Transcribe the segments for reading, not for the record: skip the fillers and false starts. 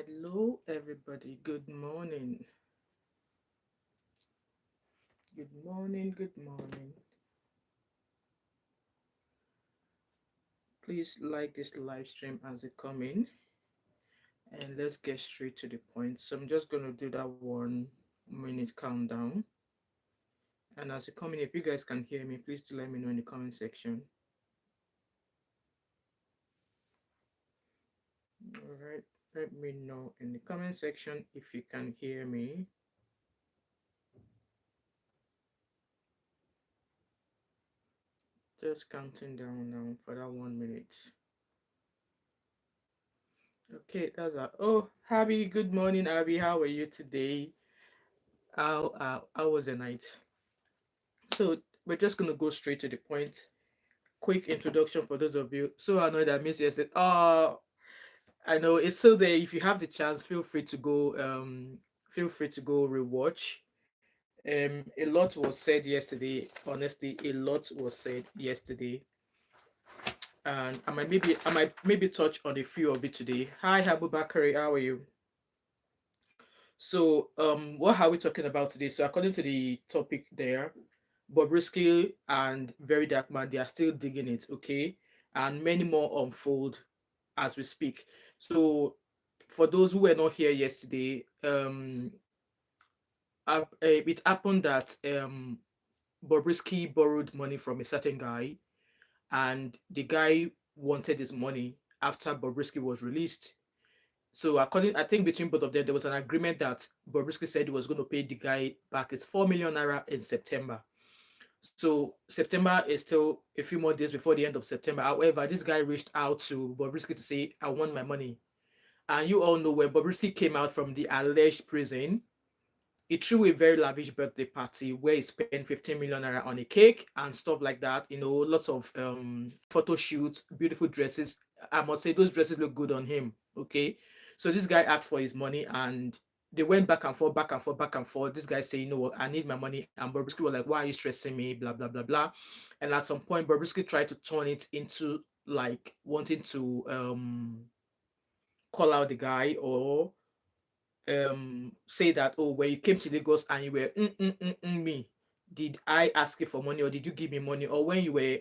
Hello, everybody. Good morning. Good morning. Good morning. Please like this live stream as it come in, and let's get straight to the point. So I'm just gonna do that 1 minute countdown, and as it come in, if you guys can hear me, please do let me know in the comment section. All right, let me know in the comment section if you can hear me. Just counting down now for that 1 minute. Okay, that's a Abby. Good morning, Abby. How are you today? How was the night? So we're just gonna go straight to the point. Quick introduction for those of you. So I know that Miss said, "Oh, I know it's still there. If you have the chance, feel free to go rewatch." A lot was said yesterday. Honestly, a lot was said yesterday, and I might maybe touch on a few of it today. Hi, Habu Bakari. How are you? So, what are we talking about today? So, according to the topic there, Bobrisky and Very Dark Man, they are still digging it, okay? And many more unfold as we speak. So, for those who were not here yesterday, it happened that Bobrisky borrowed money from a certain guy, and the guy wanted his money after Bobrisky was released. So according, I think between both of them, there was an agreement that Bobrisky said he was going to pay the guy back his 4 million naira in September. So September is still a few more days before the end of September. However, this guy reached out to Bobrisky to say, "I want my money." And you all know when Bobrisky came out from the alleged prison, he threw a very lavish birthday party where he spent 15 million naira on a cake and stuff like that. You know, lots of photo shoots, beautiful dresses. I must say those dresses look good on him. Okay. So this guy asked for his money, and they went back and forth, back and forth, back and forth. This guy said, "You know what, I need my money." And Bobrisky was like, "Why are you stressing me?" Blah blah blah blah. And at some point, Bobrisky tried to turn it into like wanting to call out the guy, or say that, "Oh, when you came to Lagos and you were me, did I ask you for money, or did you give me money? Or when you were,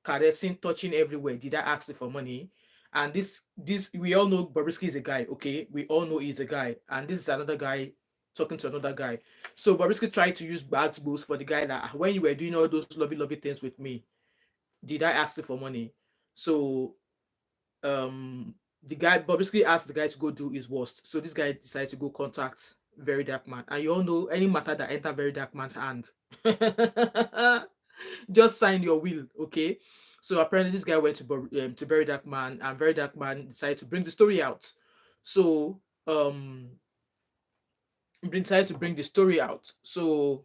caressing, touching everywhere, did I ask you for money?" And this we all know Bobrisky is a guy, okay? We all know he's a guy, and this is another guy talking to another guy. So Bobrisky tried to use bad boost for the guy that, "Ah, when you were doing all those lovely things with me, did I ask you for money?" So the guy Bobrisky asked the guy to go do his worst. So this guy decided to go contact Very Dark Man. And you all know any matter that enter Very Dark Man's hand, just sign your will, okay? So apparently this guy went to Very Dark Man, and Very Dark Man decided to bring the story out. So decided to bring the story out. So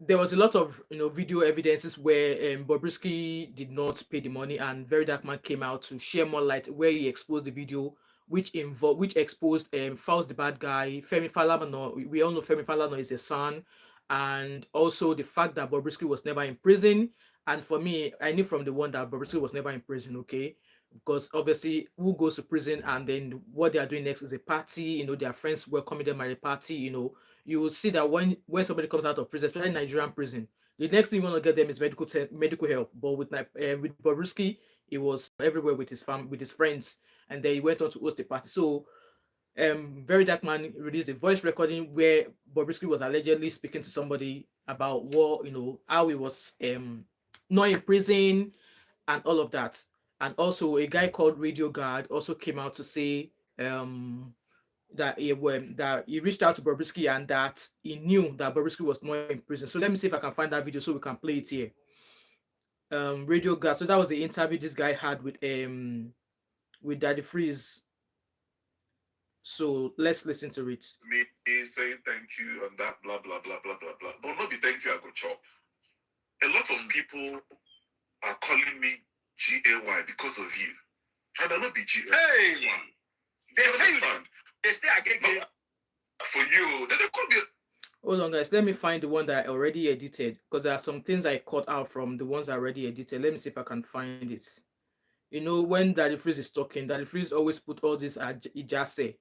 there was a lot of video evidences where Bobrisky did not pay the money, and Very Dark Man came out to share more light, where he exposed the video, which exposed Faust the bad guy, Femi Falana. We all know Femi Falana is a son, and also the fact that Bobrisky was never in prison. And for me, I knew from the one that Bobrisky was never in prison, okay? Because obviously, who goes to prison and then what they are doing next is a party, their friends welcoming them at a party, you will see that when somebody comes out of prison, especially Nigerian prison, the next thing you want to get them is medical help. But with Bobrisky, he was everywhere with with his friends, and then he went on to host a party. So Very Dark Man released a voice recording where Bobrisky was allegedly speaking to somebody about what how he was not in prison and all of that. And also a guy called Radio Guard also came out to say that he reached out to Bobrisky, and that he knew that Bobrisky was not in prison. So let me see if I can find that video so we can play it here. Radio Guard. So that was the interview this guy had with Daddy Freeze. So let's listen to it. Me saying thank you and that blah blah blah blah blah blah. But not be thank you, I go chop. A lot of people are calling me GAY because of you. And I not be GAY. Hey! They say understand? They say I get gay. For you, they call me. Hold on, guys. Let me find the one that I already edited, because there are some things I cut out from the ones I already edited. Let me see if I can find it. You know, when Daddy Freeze is talking, Daddy Freeze always put all this ijase.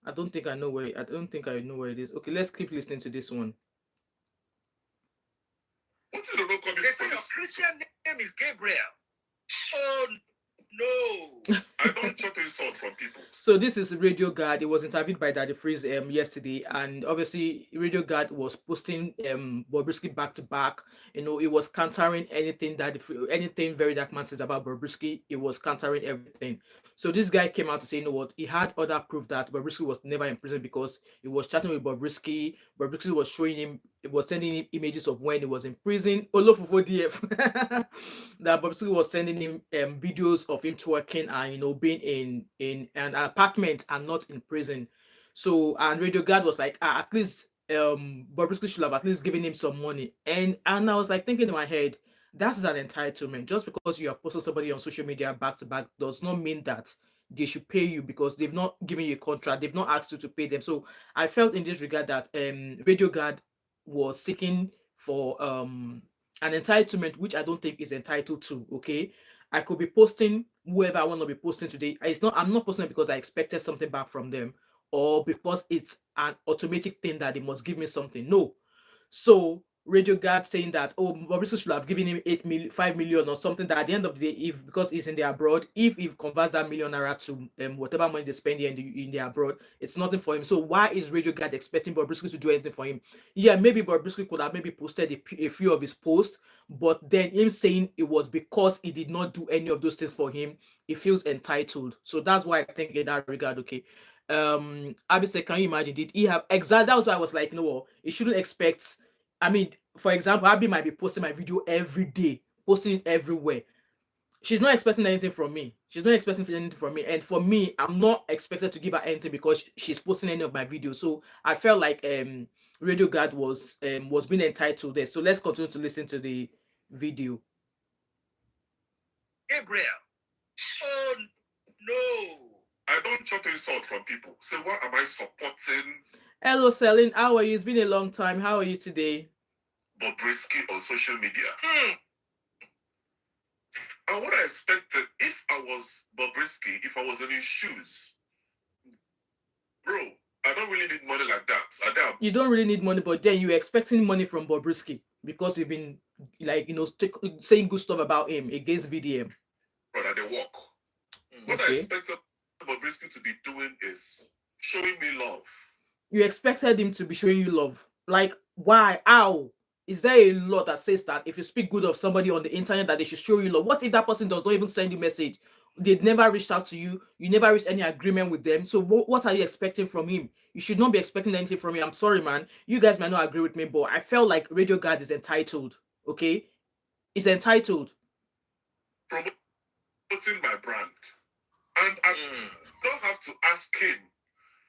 I don't think I know where it is. Okay, let's keep listening to this one. What's it about coming They for say your this? Christian name is Gabriel. Oh no. I don't chop insult from people. So this is Radio Guard. It was interviewed by Daddy Freeze yesterday, and obviously Radio Guard was posting Bobrisky back to back. You know, it was countering anything Very Dark Man says about Bobrisky. It was countering everything. So this guy came out to say, you know what, he had other proof that Bobrisky was never in prison because he was chatting with Bobrisky. Bobrisky was showing him, it was sending him images of when he was in prison. Olofofo DF. That Bobrisky was sending him videos of him twerking and, you know, being in an apartment and not in prison. So, and Radio Guard was like, at least Bobrisky should have at least given him some money. And I was like thinking in my head, that is an entitlement. Just because you are posting somebody on social media back to back does not mean that they should pay you, because they've not given you a contract, they've not asked you to pay them. So I felt in this regard that Radio Guard was seeking for an entitlement which I don't think is entitled to. Okay, I could be posting whoever I want to be posting today. I'm not posting it because I expected something back from them, or because it's an automatic thing that they must give me something. No. So Radio Guard saying that, oh, Bobrisky should have given him 5 million or something, that at the end of the day, if because he's in the abroad, if he converts that million naira to whatever money they spend here in the abroad, it's nothing for him. So why is Radio Guard expecting Bobrisky to do anything for him? Yeah, maybe Bobrisky could have maybe posted a few of his posts, but then him saying it was because he did not do any of those things for him, he feels entitled. So that's why I think in that regard, okay. Abby said, can you imagine? Did he have exactly? That was why I was like, you know what? You shouldn't expect. I mean, for example, Abby might be posting my video every day, posting it everywhere. She's not expecting anything from me. She's not expecting anything from me. And for me, I'm not expected to give her anything because she's posting any of my videos. So I felt like Radio Guard was being entitled there. So let's continue to listen to the video. Gabriel. Oh no. I don't chop insult from people. So why am I supporting Hello, Celine. How are you? It's been a long time. How are you today? Bobrisky on social media? And what I expected, if I was Bobrisky, if I was in his shoes, bro, I don't really need money like that. You don't really need money, but then you're expecting money from Bobrisky because you've been, like, you know, saying good stuff about him against VDM. Brother, they walk. What I expected Bobrisky to be doing is showing me love. You expected him to be showing you love. Like, why? How? Is there a law that says that if you speak good of somebody on the internet that they should show you love? What if that person does not even send you a message? They've never reached out to you. You never reached any agreement with them. So what are you expecting from him? You should not be expecting anything from him. I'm sorry, man. You guys might not agree with me, but I felt like Radio Guard is entitled. Okay? It's entitled. Promoting my brand. And I don't have to ask him.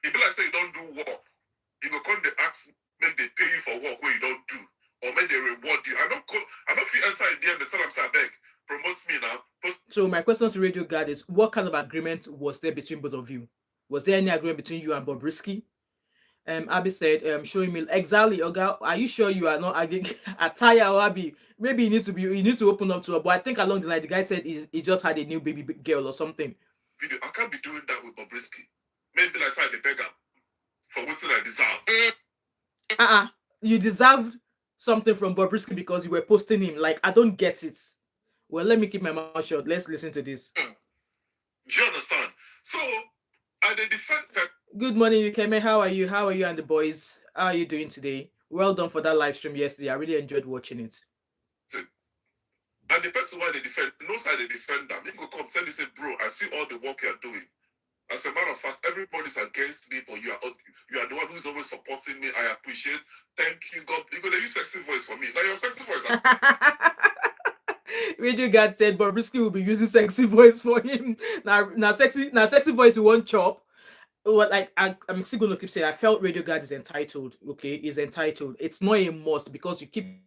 If like say you don't do work, you go come they ask, make they pay you for work where you don't do, or make they reward you. I don't feel enter in the end, they tell them, say, I beg, promote me now. So my question to Radio Guard is, what kind of agreement was there between both of you? Was there any agreement between you and Bobrisky? Abby said, showing me exactly. Oga, are you sure you are not Ataya or Abby? Maybe you need to open up to her. But I think along the line, the guy said he just had a new baby girl or something. Video, I can't be doing that with Bobrisky. Maybe like I beg him for what I deserve. You deserved something from Bobrisky because you were posting him. Like, I don't get it. Well, let me keep my mouth shut. Let's listen to this. Do you understand? So, I defend that. Good morning, Ukeme. How are you? How are you and the boys? How are you doing today? Well done for that live stream yesterday. I really enjoyed watching it. And the person why they defend knows how they defend them. They go come tell you, say, bro, I see all the work you're doing. As a matter of fact, everybody's against me, but you are the one who's always supporting me. I appreciate. Thank you, God. You're gonna use sexy voice for me. Now your sexy voice. Radio Guard said Bobrisky will be using sexy voice for him. Now sexy voice he won't chop. Well, like I'm still gonna keep saying I felt Radio Guard is entitled. Okay, is entitled. It's not a must because you keep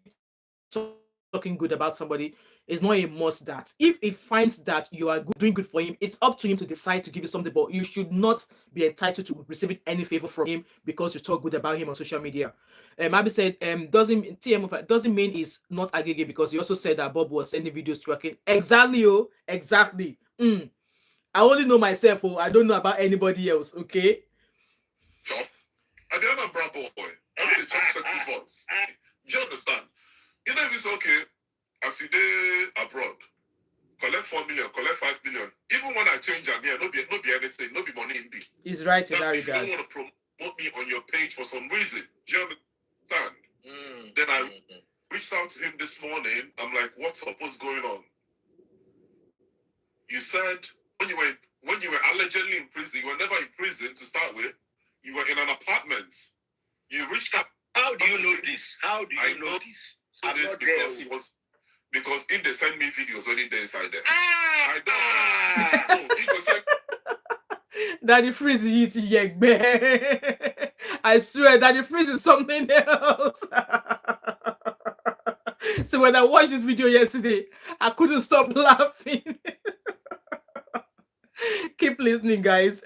talking talking good about somebody, it's not a must that if he finds that you are doing good for him, it's up to him to decide to give you something, but you should not be entitled to receiving any favor from him because you talk good about him on social media. Abby said, doesn't mean he's not agege because he also said that Bob was sending videos tracking. Exactly, oh, exactly. I only know myself, oh, I don't know about anybody else, okay? Chop. At the end of Bravo boy, I really chop sexy voice. Do you understand? You know if it's okay, as you day abroad, collect 4 million, collect 5 million. Even when I change am here, no be anything, no be money in be. He's right in that If you regard. don't want to promote me on your page for some reason, do you understand? Then I reached out to him this morning. I'm like, what's up? What's going on? You said when you were allegedly in prison, you were never in prison to start with. You were in an apartment. You reached out. How do you know this? How do you know this? I'm not there. Because if they send me videos only there inside there. Ah! I don't know. He was like, Daddy Freeze is yegbe. I swear, Daddy Freeze is something else. So when I watched this video yesterday, I couldn't stop laughing. Keep listening, guys.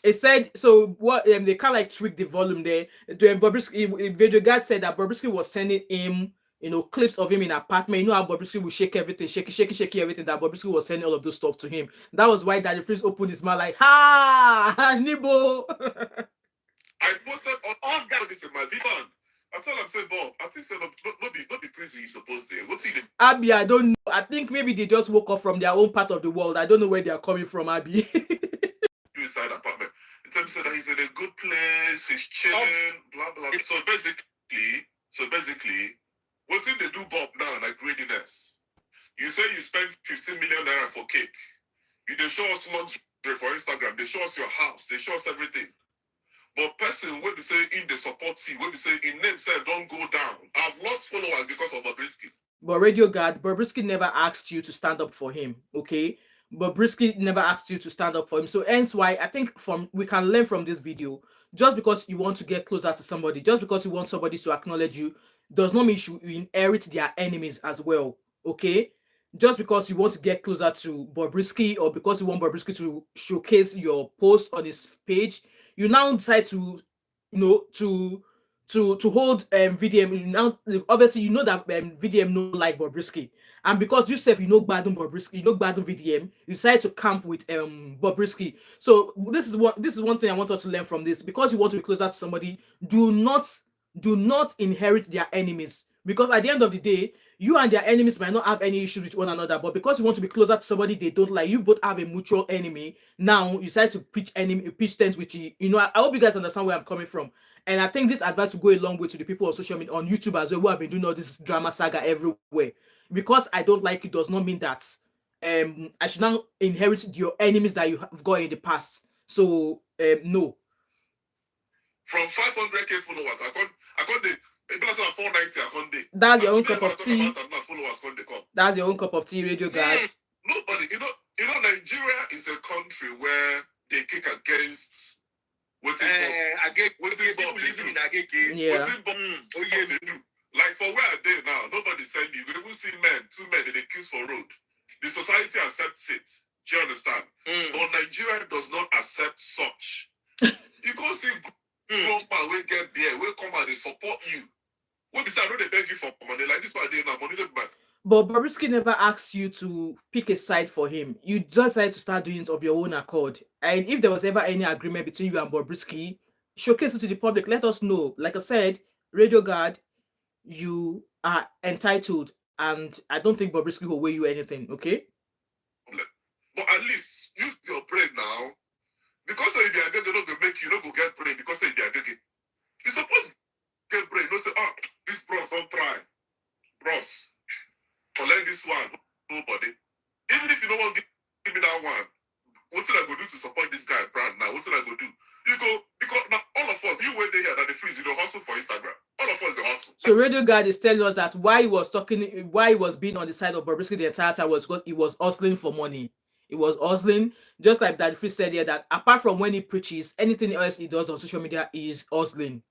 It said so. What they can't like tweak the volume there. Bobrisky, video guard said that Bobrisky was sending him, clips of him in apartment. You know how Bobrisky would shake everything, shaky everything. That Bobrisky was sending all of those stuff to him. That was why Daddy Freeze opened his mouth like, "Ha, Nibo." I posted all this in my video. I tell him, say, Bob, I think not be prison you supposed to. What's he? Abby, I don't know. I think maybe they just woke up from their own part of the world. I don't know where they are coming from, Abby. Inside apartment. In terms of that he's in a good place, he's chilling, blah blah. So basically, what did they do Bob now like greediness? You say you spend 15 million naira for cake. They show us luxury for Instagram, they show us your house, they show us everything. But person when they say in the support team, when they say in name self don't go down. I've lost followers because of Bobrisky. But Radio Guard, Bobrisky never asked you to stand up for him, okay? Bobrisky never asked you to stand up for him. So hence why I think we can learn from this video. Just because you want to get closer to somebody, just because you want somebody to acknowledge you, does not mean you inherit their enemies as well, okay? Just because you want to get closer to Bobrisky or because you want Bobrisky to showcase your post on his page, you now decide to, to hold VDM. Now obviously you know that VDM no like Bobrisky, and because you self Gbadun Bobrisky, Gbadun VDM, you decide to camp with Bobrisky. So this is one thing I want us to learn from this. Because you want to be closer to somebody, do not inherit their enemies, because at the end of the day, you and their enemies might not have any issues with one another, but because you want to be closer to somebody they don't like, you both have a mutual enemy. Now you decide to pitch tent with you. I hope you guys understand where I'm coming from. And I think this advice will go a long way to the people on social media, on YouTube as well, who have been doing all this drama saga everywhere. Because I don't like it does not mean that I should now inherit your enemies that you have got in the past. So no. From 500k followers, I got the 490. That's your own cup of tea. That's your own cup of tea, Radio Guard. Nobody, Nigeria is a country where they kick against people living in Agege. Yeah. Like for where are they now? Nobody send you. You even see two men they kiss for road. The society accepts it. Do you understand? But Nigeria does not accept such. You go see grown man we get there, we come and they support you. What is I know they beg you for money like this? What they now money don't back. But Bobrisky never asked you to pick a side for him. You just decided to start doing it of your own accord. And if there was ever any agreement between you and Bobrisky, showcase it to the public. Let us know. Like I said, Radio Guard, you are entitled, and I don't think Bobrisky will weigh you anything. Okay? But at least use your brain now. Because if they are going to make you, go get brain because they are getting. You're supposed to get brain. Don't say, this bros don't try. Bros. Collect this one. Nobody. Even if you don't want to give me that one, what did I go do to support this guy brand now? What did I go do? You go, because now all of us, you went there that the freeze, you don't hustle for Instagram. All of us, they hustle. So Radio Guard is telling us that why he was being on the side of Bobrisky the entire time was because he was hustling for money. It was hustling, just like that. Free said here that apart from when he preaches, anything else he does on social media is hustling.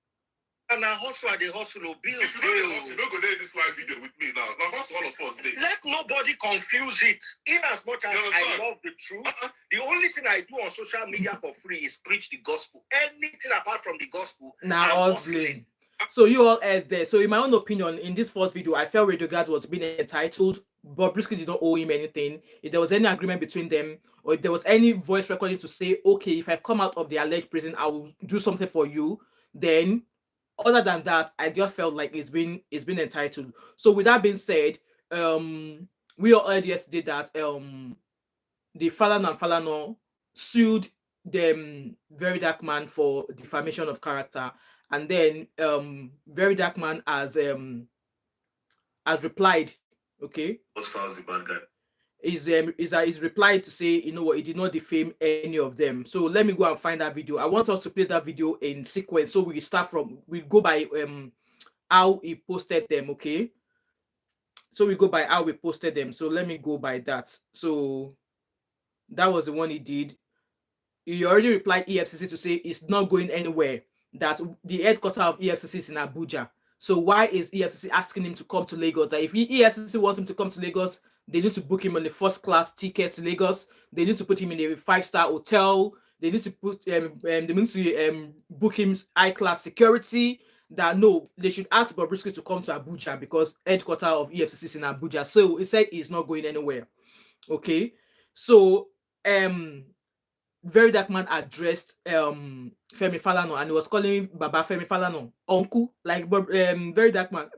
And I hustle at the hustle of bills. If you don't hustle, you don't go there in this live video with me now. Now hustle all of us. Let nobody confuse it. In as much as I love the truth, the only thing I do on social media for free is preach the gospel. Anything apart from the gospel, now I'm hustling. So you all heard there. So in my own opinion, in this first video, I felt Radioguard was being entitled. Bobrisky did not owe him anything. If there was any agreement between them, or if there was any voice recording to say, okay, if I come out of the alleged prison, I will do something for you, then other than that, I just felt like it's been entitled. So with that being said, we all heard yesterday that the Falana and Falana sued them Verydarkman for defamation of character, and then Verydarkman has replied, okay, What's fast the bad guy? Is replied to say, you know what, he did not defame any of them. So let me go and find that video. I want us to play that video in sequence, so we start from, we go by how he posted them, okay? So we go by how we posted them. So let me go by that. So that was the one he did. He already replied EFCC to say it's not going anywhere, that the headquarters of EFCC is in Abuja. So why is EFCC asking him to come to Lagos? That if EFCC wants him to come to Lagos, they need to book him on the first class ticket to Lagos. They need to put him in a 5-star hotel. They need to put they need to book him high-class security. That no, they should ask Bobrisky to come to Abuja because headquarters of EFCC is in Abuja. So he said he's not going anywhere. Okay, so Verydarkman addressed Femi Falana, and he was calling him Baba Femi Falana, uncle, like Verydarkman.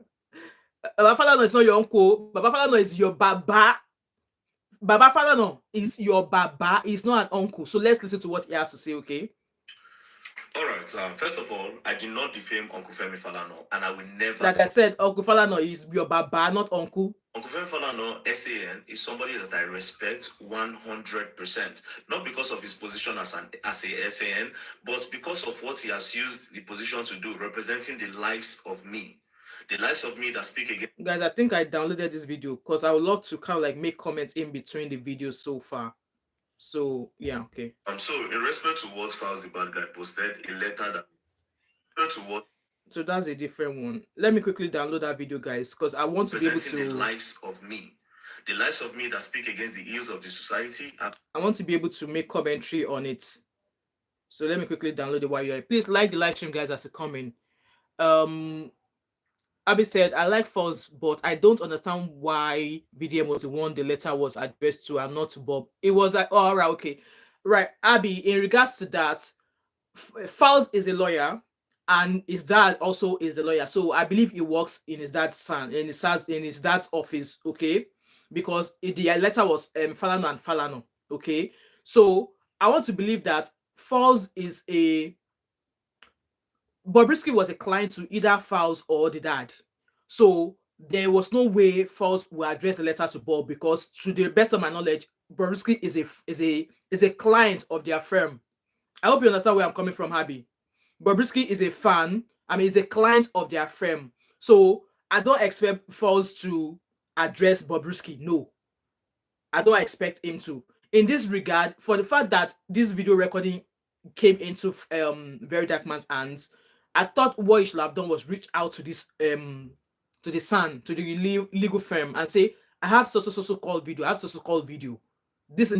Baba Falana is not your uncle. Baba Falana is your Baba. Baba Falana is your Baba. He's not an uncle. So let's listen to what he has to say, okay? All right. First of all, I did not defame Uncle Femi Falana, and I will never. Like I said, Uncle Falana is your Baba, not uncle. Uncle Femi Falana, SAN, is somebody that I respect 100%. Not because of his position as a SAN, but because of what he has used the position to do, representing the lives of me. The lives of me that speak against. Guys, I think I downloaded this video because I would love to kind of like make comments in between the videos so far. So yeah, okay. So in respect to what Files the Bad Guy posted, a letter that to what. So that's a different one. Let me quickly download that video, guys, because I want to be able to. The lives of me. The lives of me that speak against the ills of the society. I want to be able to make commentary on it. So let me quickly download it while you're here. Please like the live stream, guys, as you come in. Abby said, I like Falz, but I don't understand why VDM was the one the letter was addressed to and not to Bob. It was like, oh, all right, okay. Right, Abby, in regards to that, Falz is a lawyer, and his dad also is a lawyer. So I believe he works in his dad's son, in his dad's office, okay? Because the letter was Falana and Falana, okay? So I want to believe that Falz is a Bobrisky was a client to either Falz or the dad. So there was no way Falz will address the letter to Bob, because to the best of my knowledge, Bobrisky is a client of their firm. I hope you understand where I'm coming from, Abby. Bobrisky is a fan. I mean, he's a client of their firm. So I don't expect Falz to address Bobrisky. No. I don't expect him to. In this regard, for the fact that this video recording came into Verydarkman's hands, I thought what he should have done was reach out to this to the son, to the legal firm, and say, I have so called video. I have so called video. This,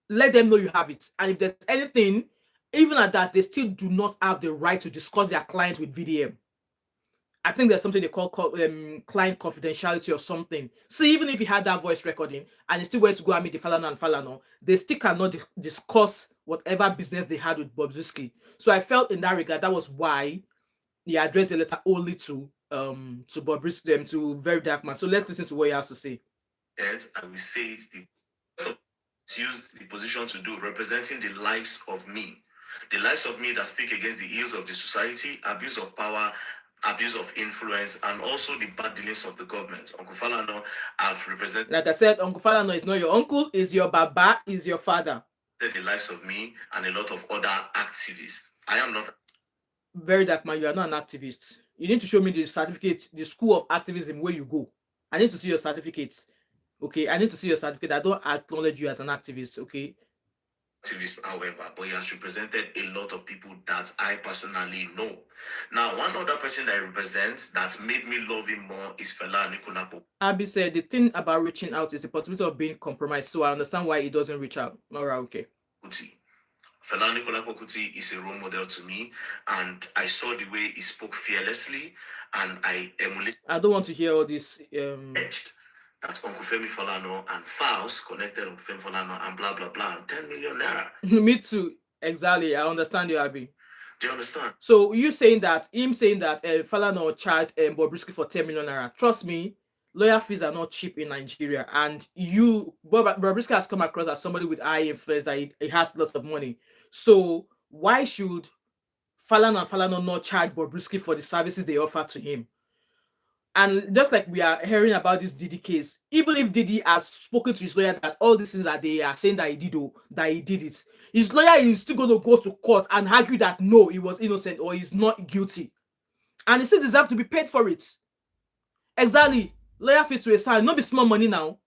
let them know you have it. And if there's anything, even at that, they still do not have the right to discuss their client with VDM. I think there's something they call client confidentiality or something. So even if he had that voice recording and he still went to go and meet the Falana and Falana, they still cannot discuss whatever business they had with Bobrisky. So I felt in that regard, that was why he addressed the letter only to Bobrisky, to Verydarkman. So let's listen to what he has to say. Yes, I will say it's used the position to do, representing the lives of me. The lives of me that speak against the ills of the society, abuse of power, abuse of influence, and also the bad dealings of the government. Uncle Falana have represented. Like I said, Uncle Falana is not your uncle, is your Baba, is your father. The lives of me and a lot of other activists. I am not. Verydarkman, you are not an activist. You need to show me the certificate, the school of activism where you go. I need to see your certificates. Okay, I need to see your certificate. I don't acknowledge you as an activist. Okay. activist, however, but he has represented a lot of people that I personally know. Now, one other person that he represents that made me love him more is Falana. Abby said the thing about reaching out is the possibility of being compromised. So I understand why he doesn't reach out. All right, okay. Falana Kuti is a role model to me, and I saw the way he spoke fearlessly, and I emulated. I don't want to hear all this. That's Uncle Femi Falana and Faust connected Uncle Femi Falana and blah blah blah, and 10 million naira. Me too. Exactly. I understand you, Abby. Do you understand? So you saying that Falana charged Bobrisky for 10 million naira. Trust me, lawyer fees are not cheap in Nigeria, and Bobrisky has come across as somebody with high influence, that he has lots of money. So why should Falana not charge Bobrisky for the services they offer to him? And just like we are hearing about this Diddy case, even if Diddy has spoken to his lawyer that all these things that they are saying that he did it, his lawyer is still going to go to court and argue that no, he was innocent or he's not guilty, and he still deserves to be paid for it. Exactly, lawyer fees to a sign, not be small money now.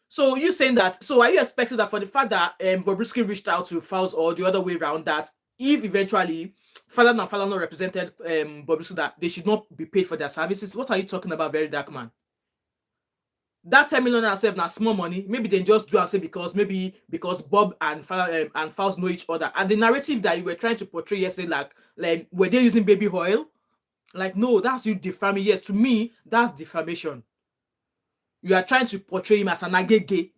So you saying that? So are you expecting that for the fact that Bobrisky reached out to Faust, or the other way around, that if eventually Falana represented Bobrisky, that they should not be paid for their services? What are you talking about, Verydarkman? That 10 million herself now small money. Maybe they just do and say because Bob and Faust know each other. And the narrative that you were trying to portray yesterday, like were they using baby oil? Like, no, that's you defaming. Yes, to me, that's defamation. You are trying to portray him as an agege,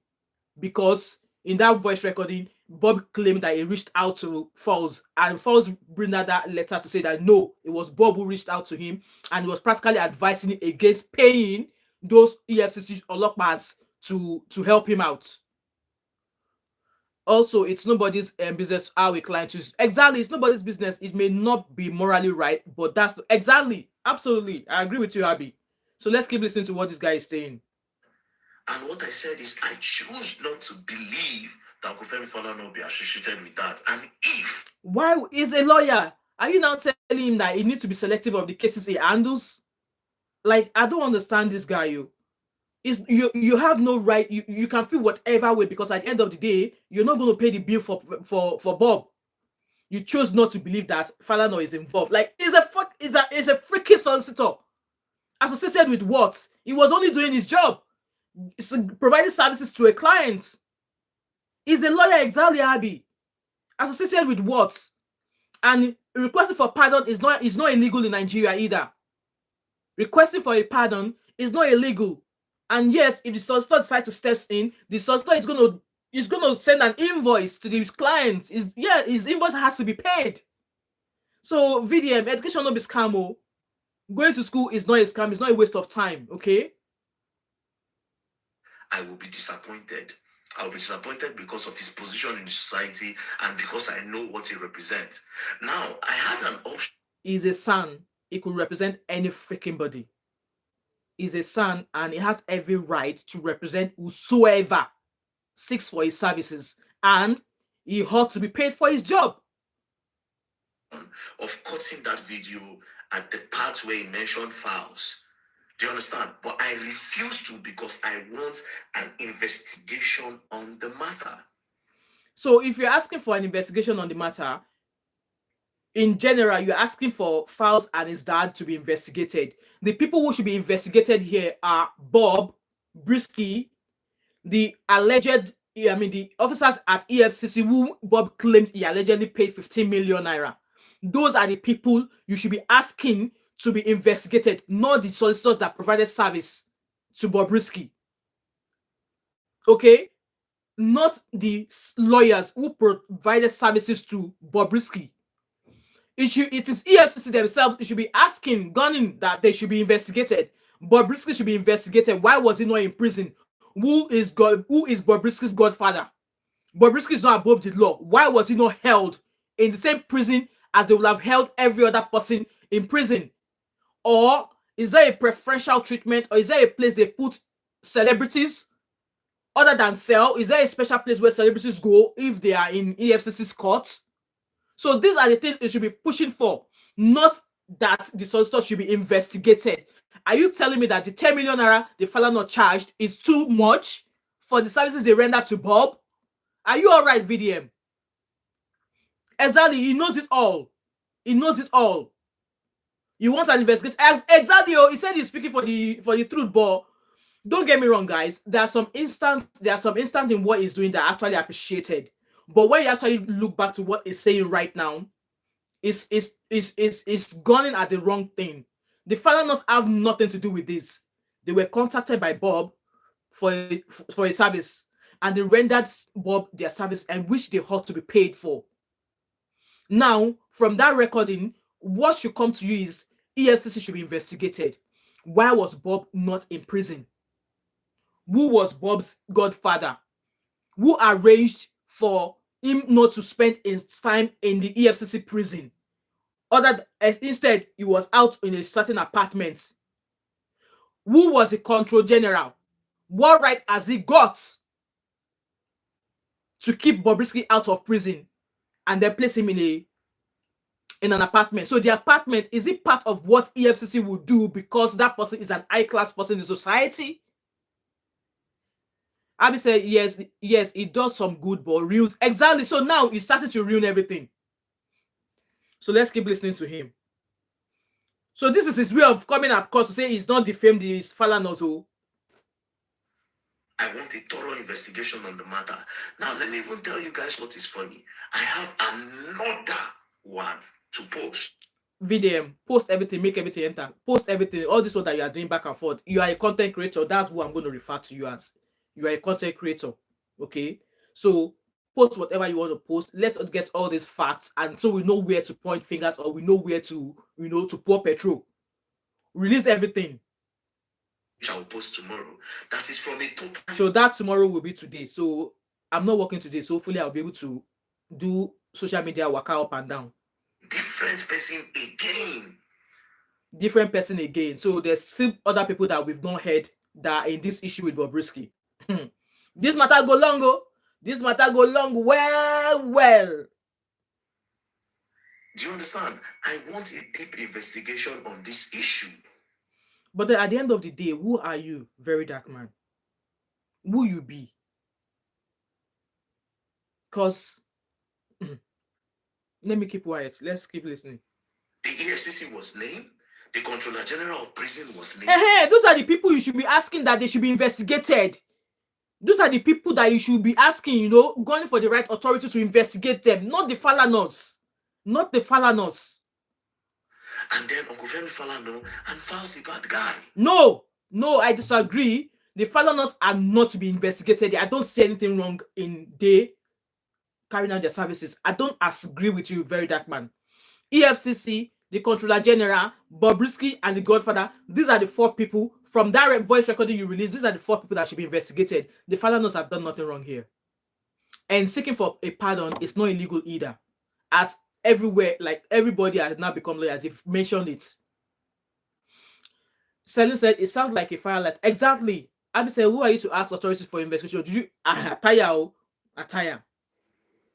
because in that voice recording, Bob claimed that he reached out to Falls, and Falls bring out that letter to say that no, it was Bob who reached out to him, and he was practically advising him against paying those EFCC Olokpas to help him out. Also, it's nobody's business how a client is. Exactly, it's nobody's business. It may not be morally right, but that's exactly, absolutely. I agree with you, Abby. So let's keep listening to what this guy is saying. And what I said is, I choose not to believe that Uncle Femi Falana will be associated with that. And if... Why is a lawyer? Are you now telling him that he needs to be selective of the cases he handles? Like, I don't understand this guy, you have no right. You can feel whatever way, because at the end of the day, you're not going to pay the bill for Bob. You chose not to believe that Falana is involved. Like, is a freaking solicitor. Associated with what? He was only doing his job. It's providing services to a client. He's a lawyer, exactly, Abby. Associated with what? And requesting for pardon is not illegal in Nigeria either. Requesting for a pardon is not illegal. And yes, if the solicitor decides to step in, the solicitor is going to send an invoice to the client. His invoice has to be paid. So VDM, education not be scam. Going to school is not a scam. It's not a waste of time. Okay. I will be disappointed. I will be disappointed because of his position in the society and because I know what he represents. Now, I had an option. He's a son. He could represent any freaking body. He's a son, and he has every right to represent whosoever seeks for his services, and he ought to be paid for his job. Of cutting that video at the part where he mentioned files. Do you understand? But I refuse to, because I want an investigation on the matter. So if you're asking for an investigation on the matter, in general, you're asking for Files and his dad to be investigated. The people who should be investigated here are Bob, Brisky, the officers at EFCC who Bob claimed he allegedly paid 15 million naira. Those are the people you should be asking to be investigated, not the solicitors that provided service to Bobrisky. Okay? Not the lawyers who provided services to Bobrisky. It is EFCC themselves. It should be asking, gunning, that they should be investigated. Bobrisky should be investigated. Why was he not in prison? Who is Bobrisky's godfather? Bobrisky is not above the law. Why was he not held in the same prison as they would have held every other person in prison? Or is there a preferential treatment, or is there a place they put celebrities other than cell? Is there a special place where celebrities go if they are in EFCC's court? So these are the things they should be pushing for, not that the solicitor should be investigated. Are you telling me that the 10 million naira the Falana charged is too much for the services they render to Bob? Are you all right, VDM? Exactly, he knows it all. He knows it all. You want an investigation? Exactly. Oh, he said he's speaking for the truth, but don't get me wrong, guys. There are some instances in what he's doing that are actually appreciated. But when you actually look back to what he's saying right now, it's gunning at the wrong thing. The Falanas have nothing to do with this. They were contacted by Bob for a service, and they rendered Bob their service, and which they ought to be paid for. Now, from that recording, what should come to you is EFCC should be investigated. Why was Bob not in prison? Who was Bob's godfather? Who arranged for him not to spend his time in the EFCC prison? Instead, he was out in a certain apartment. Who was the control general? What right has he got to keep Bobrisky out of prison and then place him in an apartment? So the apartment, is it part of what EFCC will do because that person is an high-class person in society? Abi said, yes, it does some good, but ruins. Exactly. So now he started to ruin everything. So let's keep listening to him. So this is his way of coming up, because to say he's not defamed his Falana. I want a thorough investigation on the matter. Now, let me even tell you guys what is funny. I have another one to post. VDM, post everything, make everything enter. Post everything, all this one that you are doing back and forth. You are a content creator. That's who I'm going to refer to you as. You are a content creator. Okay? So post whatever you want to post. Let us get all these facts, and so we know where to point fingers, or we know where to, to pour petrol. Release everything. Which I will post tomorrow. That is from a total. So that tomorrow will be today. So I'm not working today. So hopefully I'll be able to do social media work up and down. Different person again. Different person again. So there's still other people that we've not heard that are in this issue with Bobrisky. This matter go long, oh. This matter go long, well. Do you understand? I want a deep investigation on this issue. But then at the end of the day, who are you, Very Dark Man? Who you be? Because let me keep quiet. Let's keep listening. The EFCC was named. The Controller General of Prison was named. Hey, those are the people you should be asking that they should be investigated. Those are the people that you should be asking, going for the right authority to investigate them, not the Falanas. Not the Falanas. And then Uncle Femi Falana and Faust the bad guy. No, I disagree. The Falanas are not to be investigated. I don't see anything wrong in they carrying out their services. I don't agree with you, Very Dark Man. EFCC, the Controller General, Bobrisky, and the Godfather, these are the 4 people from that voice recording you released. These are the 4 people that should be investigated. The Falanas have done nothing wrong here. And seeking for a pardon is not illegal either. As everywhere, like everybody has now become lawyers. You've mentioned it. Selin said, it sounds like a firelight. Exactly. Abi said, who are you to ask authorities for investigation? Did you attire?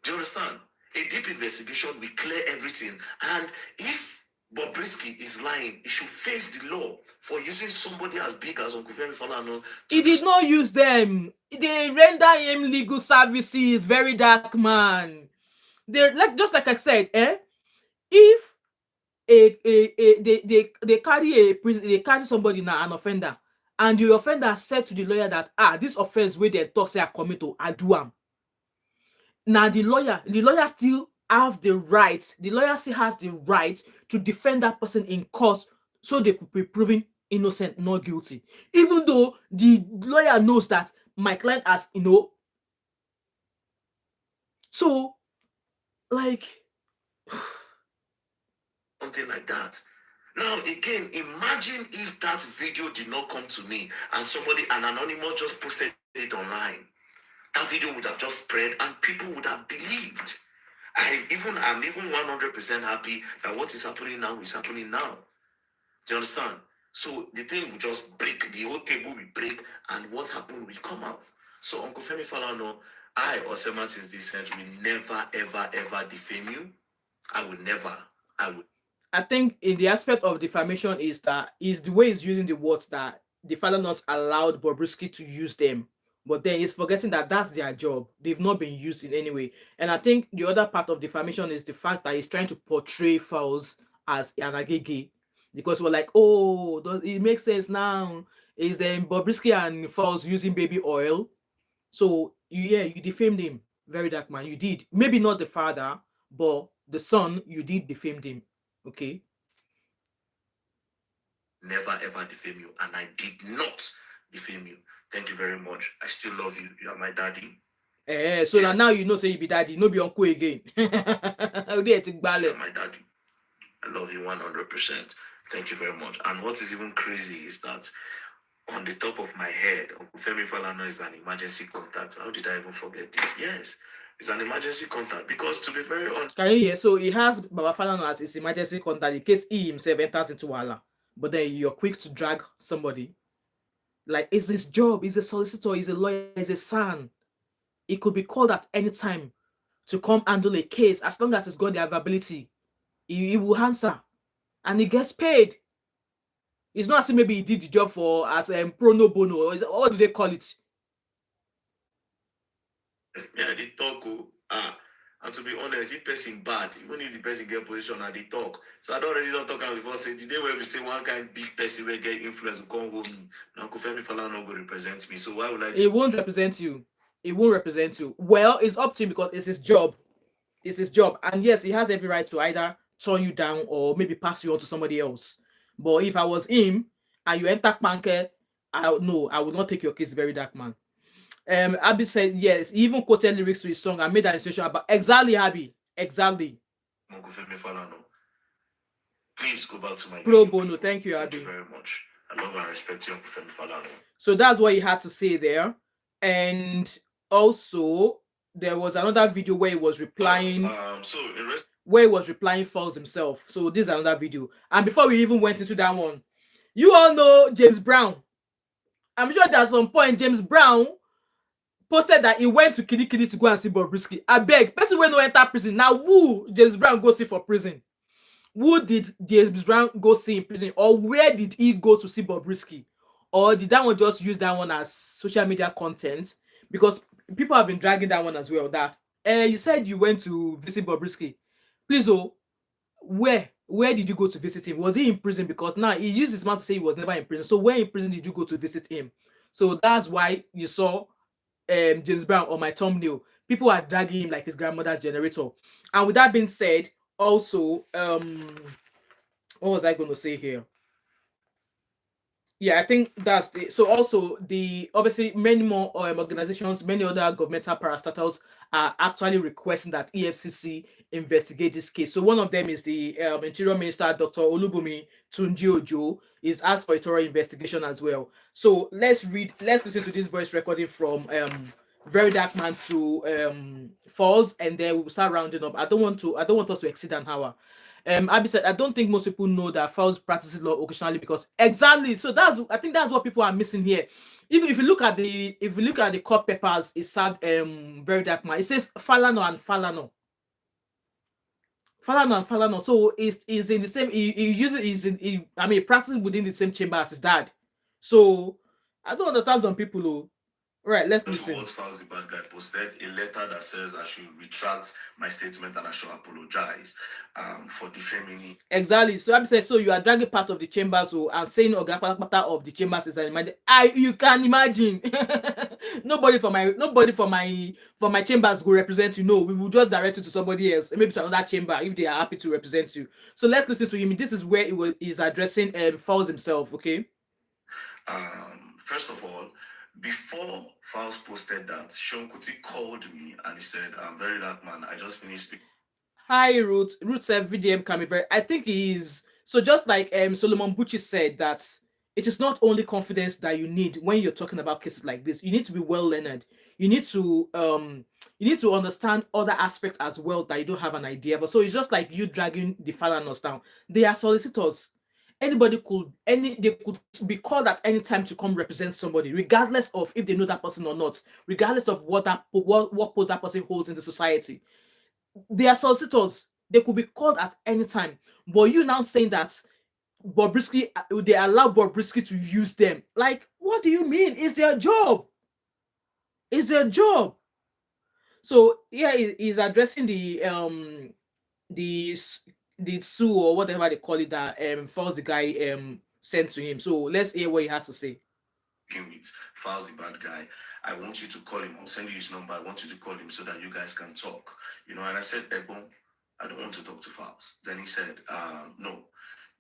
Do you understand? A deep investigation will clear everything. And if Bobrisky is lying, he should face the law for using somebody as big as Uncle Femi Falana. He did not use them. They render him legal services, Very Dark Man. They're just like I said, if they carry somebody now, an offender, and the offender said to the lawyer that this offense where they talk say I commit to, I do am. Now the lawyer still have the right. The lawyer still has the right to defend that person in court, so they could be proven innocent, not guilty. Even though the lawyer knows that my client has, so like something like that. Now again, imagine if that video did not come to me and an anonymous just posted it online. That video would have just spread and people would have believed. I'm even 100% happy that what is happening now is happening now. Do you understand? So the thing will just break, the whole table will break, and what happened will come out. So Uncle Femi Falana, I or Sir Martin Vincent will never, ever, ever defame you. I would. I think in the aspect of defamation is the way he's using the words that the Falanas allowed Bobrisky to use them. But then it's forgetting that that's their job. They've not been used in any way. And I think the other part of defamation is the fact that he's trying to portray Falz as an agege, because we're like, oh, it makes sense now. Is Bobrisky and Falz using baby oil? So you defamed him, very dark man. You did. Maybe not the father, but the son, you did defamed him. Okay. Never ever defame you, and I did not defame you. Thank you very much. I still love you. You are my daddy. So yeah. Now you know say you be daddy, no be uncle again. You are my daddy. I love you 100%. Thank you very much. And what is even crazy is that on the top of my head, Uncle Femi Falana is an emergency contact. How did I even forget this? Yes, it's an emergency contact, because to be very honest, can you hear? So he has Baba Falana as his emergency contact in case he himself enters into wahala. But then you're quick to drag somebody. Like, it's his job, he's a solicitor, he's a lawyer, he's a son. He could be called at any time to come handle a case. As long as he's got the availability, he will answer. And he gets paid. It's not as if maybe he did the job for as pro no bono, or what do they call it? Yeah, they talk. And to be honest, if person bad, even if the person get position and they talk. So I don't talk before. Say the day where we say one kind big person will get influence will come home. Now Uncle Femi Falana not going to represent me. So why would I? It won't represent you. It won't represent you. Well, it's up to him because it's his job. It's his job. And yes, he has every right to either turn you down or maybe pass you on to somebody else. But if I was him and you enter Panke, I would not take your case, very dark man. Abby said yes, he even quoted lyrics to his song and made an insinuation about exactly Abby. Exactly. Uncle Femi Falana. Please go back to my pro bono. Thank you, Abby. Thank you very much. I love and respect you, Uncle Femi Falana. So that's what he had to say there. And also there was another video where he was replying where he was replying Falz himself. So this is another video. And before we even went into that one, you all know James Brown. I'm sure that at some point James Brown posted that he went to Kidi to go and see Bobrisky. I beg, person when no enter prison. Now who James Brown go see for prison? Who did James Brown go see in prison? Or where did he go to see Bobrisky? Or did that one just use that one as social media content? Because people have been dragging that one as well. That you said you went to visit Bobrisky. Please, where did you go to visit him? Was he in prison? Because now he used his mouth to say he was never in prison. So where in prison did you go to visit him? So that's why you saw James Brown on my thumbnail. People are dragging him like his grandmother's generator. And with that being said, also, what was I going to say here? Yeah, I think that's the so also the obviously many more organizations, many other governmental parastatals are actually requesting that EFCC investigate this case. So one of them is the Interior Minister Dr. Olubumi Tunji-Ojo is asked for a thorough investigation as well. So let's listen to this voice recording from Very Dark Man to Falz, and then we'll start rounding up. I don't want us to exceed an hour. Abby said, I don't think most people know that Falz practices law occasionally because exactly. So I think that's what people are missing here. Even if you look at the court papers, it said Very Dark Man. It says Falana and Falana. Falana and Falana. So is in the same. He uses he practices within the same chamber as his dad. So I don't understand some people who. Right, let's listen. Towards Falz, the bad guy posted a letter that says I should retract my statement and I should apologize for defaming me. Exactly. So I said, so you are dragging part of the chambers and saying part of the chambers is an you can imagine. nobody for my chambers will represent you. No, we will just direct you to somebody else, maybe to another chamber if they are happy to represent you. So let's listen to him. This is where he's addressing Falz himself. Okay. First of all, before Falz posted that, Sean Kuti called me and he said, I'm Very Dark Man. I just finished speaking. Hi, Ruth. Ruth said VDM can be very. I think he is. So just like Solomon Bucci said that it is not only confidence that you need when you're talking about cases like this. You need to be well learned. You need to understand other aspects as well that you don't have an idea of. So it's just like you dragging the Falanas down. They are solicitors. They could be called at any time to come represent somebody, regardless of if they know that person or not, regardless of what post that person holds in the society. They are solicitors. They could be called at any time. But you now saying that Bobrisky, they allow Bobrisky to use them. Like, what do you mean? It's their job. It's their job. So yeah, he's addressing the sue or whatever they call it that Falz the guy sent to him. So let's hear what he has to say. With Falz the bad guy, I want you to call him. I'll send you his number. I want you to call him so that you guys can talk. You know, and I said, Ebon, I don't want to talk to Falz. Then he said, no,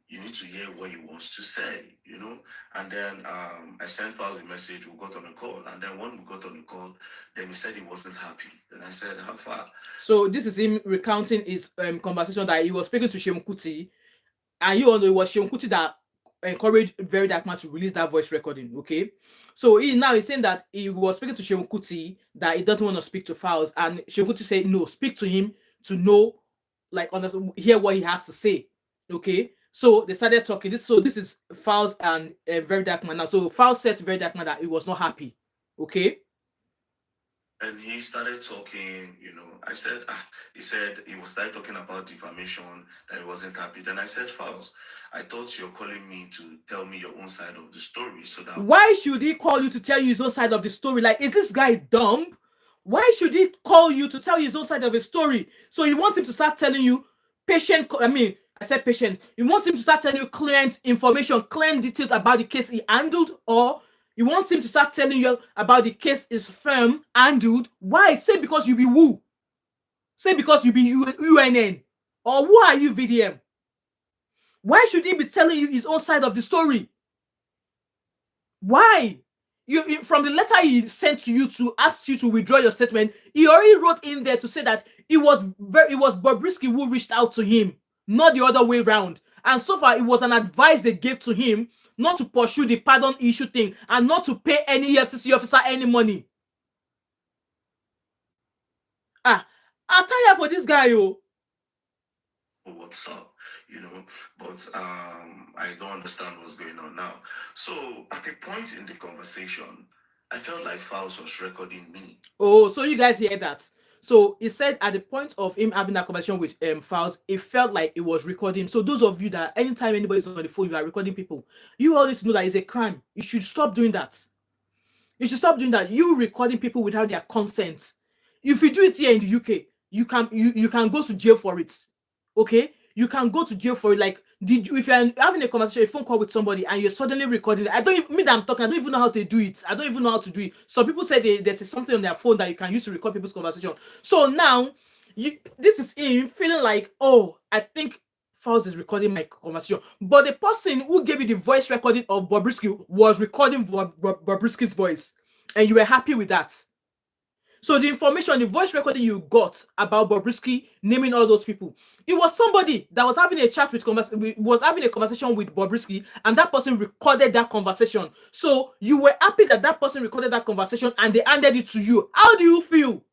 you need to hear what he wants to say, you know. And then I sent Falz a message. We got on a call, and then when we got on the call, then he said he wasn't happy. Then I said, how far? So this is him recounting his conversation that he was speaking to Seun Kuti, and you all know it was Seun Kuti that encouraged Verydarkman to release that voice recording. Okay, so he's saying that he was speaking to Seun Kuti that he doesn't want to speak to Falz, and Seun Kuti said no, speak to him to know, like, hear what he has to say. Okay, so they started talking. This is Falz and Verydarkman now. So Falz said to Verydarkman that he was not happy. Okay. And he started talking, you know. I said, he said he was started talking about defamation, that he wasn't happy. Then I said, Falz, I thought you're calling me to tell me your own side of the story. So that why should he call you to tell you his own side of the story? Like, is this guy dumb? Why should he call you to tell you his own side of the story? So you want him to start telling you patient, I said patient. You want him to start telling you client information, client details about the case he handled, or you want him to start telling you about the case his firm handled? Why? Say because you be who? Say because you be UNN. Or who are you, VDM? Why should he be telling you his own side of the story? Why? You from the letter he sent to you to ask you to withdraw your statement, he already wrote in there to say that it was Bobrisky who reached out to him, not the other way around. And so far, it was an advice they gave to him not to pursue the pardon issue thing and not to pay any EFCC officer any money. I'm tired for this guy, yo. What's up, you know? But I don't understand what's going on now. So at a point in the conversation, I felt like Falz was recording me. Oh, so you guys hear that? So he said at the point of him having that conversation with Falz, it felt like it was recording. So those of you that anytime anybody's on the phone, you are recording people, you all need to know that it's a crime. You should stop doing that. You should stop doing that. You recording people without their consent. If you do it here in the UK, you can go to jail for it. Okay? You can go to jail for it. Like, if you're having a conversation, a phone call with somebody, and you're suddenly recording it, I don't even know how to do it. I don't even know how to do it. Some people say there's something on their phone that you can use to record people's conversation. So now, this is him feeling like, oh, I think Falz is recording my conversation. But the person who gave you the voice recording of Bobrisky was recording Bobrisky's voice. And you were happy with that. So the information, the voice recording you got about Bobrisky naming all those people, it was somebody that was having a chat was having a conversation with Bobrisky, and that person recorded that conversation. So you were happy that person recorded that conversation and they handed it to you. How do you feel?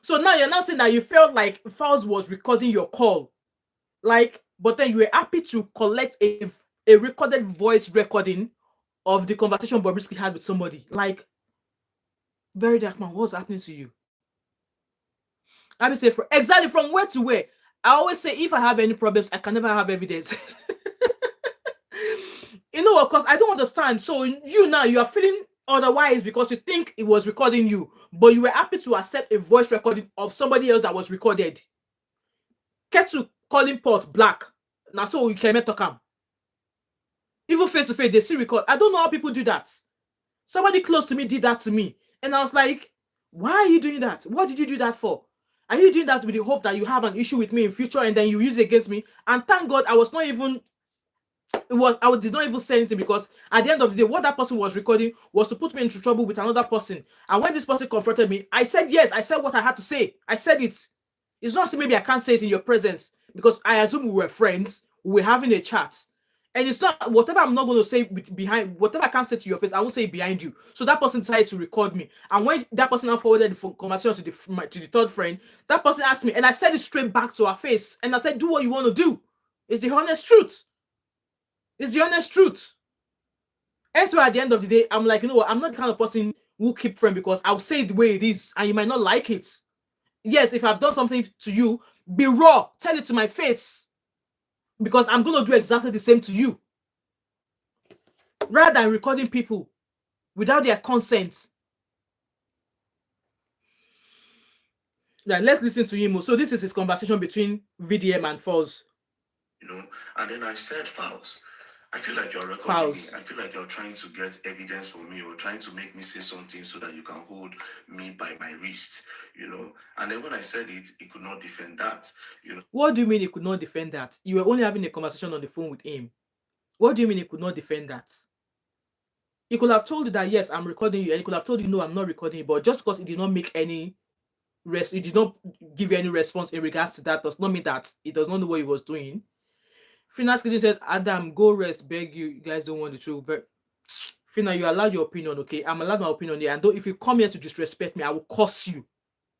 So now you're now saying that you felt like Falz was recording your call, like, but then you were happy to collect a recorded voice recording of the conversation Bobrisky had with somebody. Like, Verydarkman, what's happening to you? I would say exactly from where to where. I always say if I have any problems, I can never have evidence. You know what? Because I don't understand. So you are feeling otherwise because you think it was recording you, but you were happy to accept a voice recording of somebody else that was recorded. Get to calling port black. Now so you can talk him. Even face to face, they still record. I don't know how people do that. Somebody close to me did that to me. And I was like, why are you doing that? What did you do that for? Are you doing that with the hope that you have an issue with me in future and then you use it against me? And thank God I did not even say anything, because at the end of the day, what that person was recording was to put me into trouble with another person. And when this person confronted me, I said yes. I said what I had to say. I said it. It's not maybe I can't say it in your presence because I assume we were friends. We were having a chat. And it's not whatever I'm not going to say behind, whatever I can't say to your face, I won't say it behind you. So that person decided to record me. And when that person now forwarded the conversation to the third friend, that person asked me, and I said it straight back to her face. And I said, do what you want to do. It's the honest truth. It's the honest truth. And so at the end of the day, I'm like, you know what? I'm not the kind of person who keep friend because I'll say it the way it is and you might not like it. Yes, if I've done something to you, be raw. Tell it to my face. Because I'm going to do exactly the same to you. Rather than recording people without their consent. Yeah, let's listen to him. So this is his conversation between VDM and Falz. And then I said, Falz, I feel like you're recording me. I feel like you're trying to get evidence from me or trying to make me say something so that you can hold me by my wrist, And then when I said it, he could not defend that, What do you mean he could not defend that? You were only having a conversation on the phone with him. What do you mean he could not defend that? He could have told you that, yes, I'm recording you, and he could have told you, no, I'm not recording you, but just because he did not make any he did not give you any response in regards to that, does not mean that he does not know what he was doing. Fina's kitchen said, Adam, go rest, beg you. You guys don't want the truth. Fina, you allowed your opinion, okay? I'm allowed my opinion here. And though if you come here to disrespect me, I will curse you.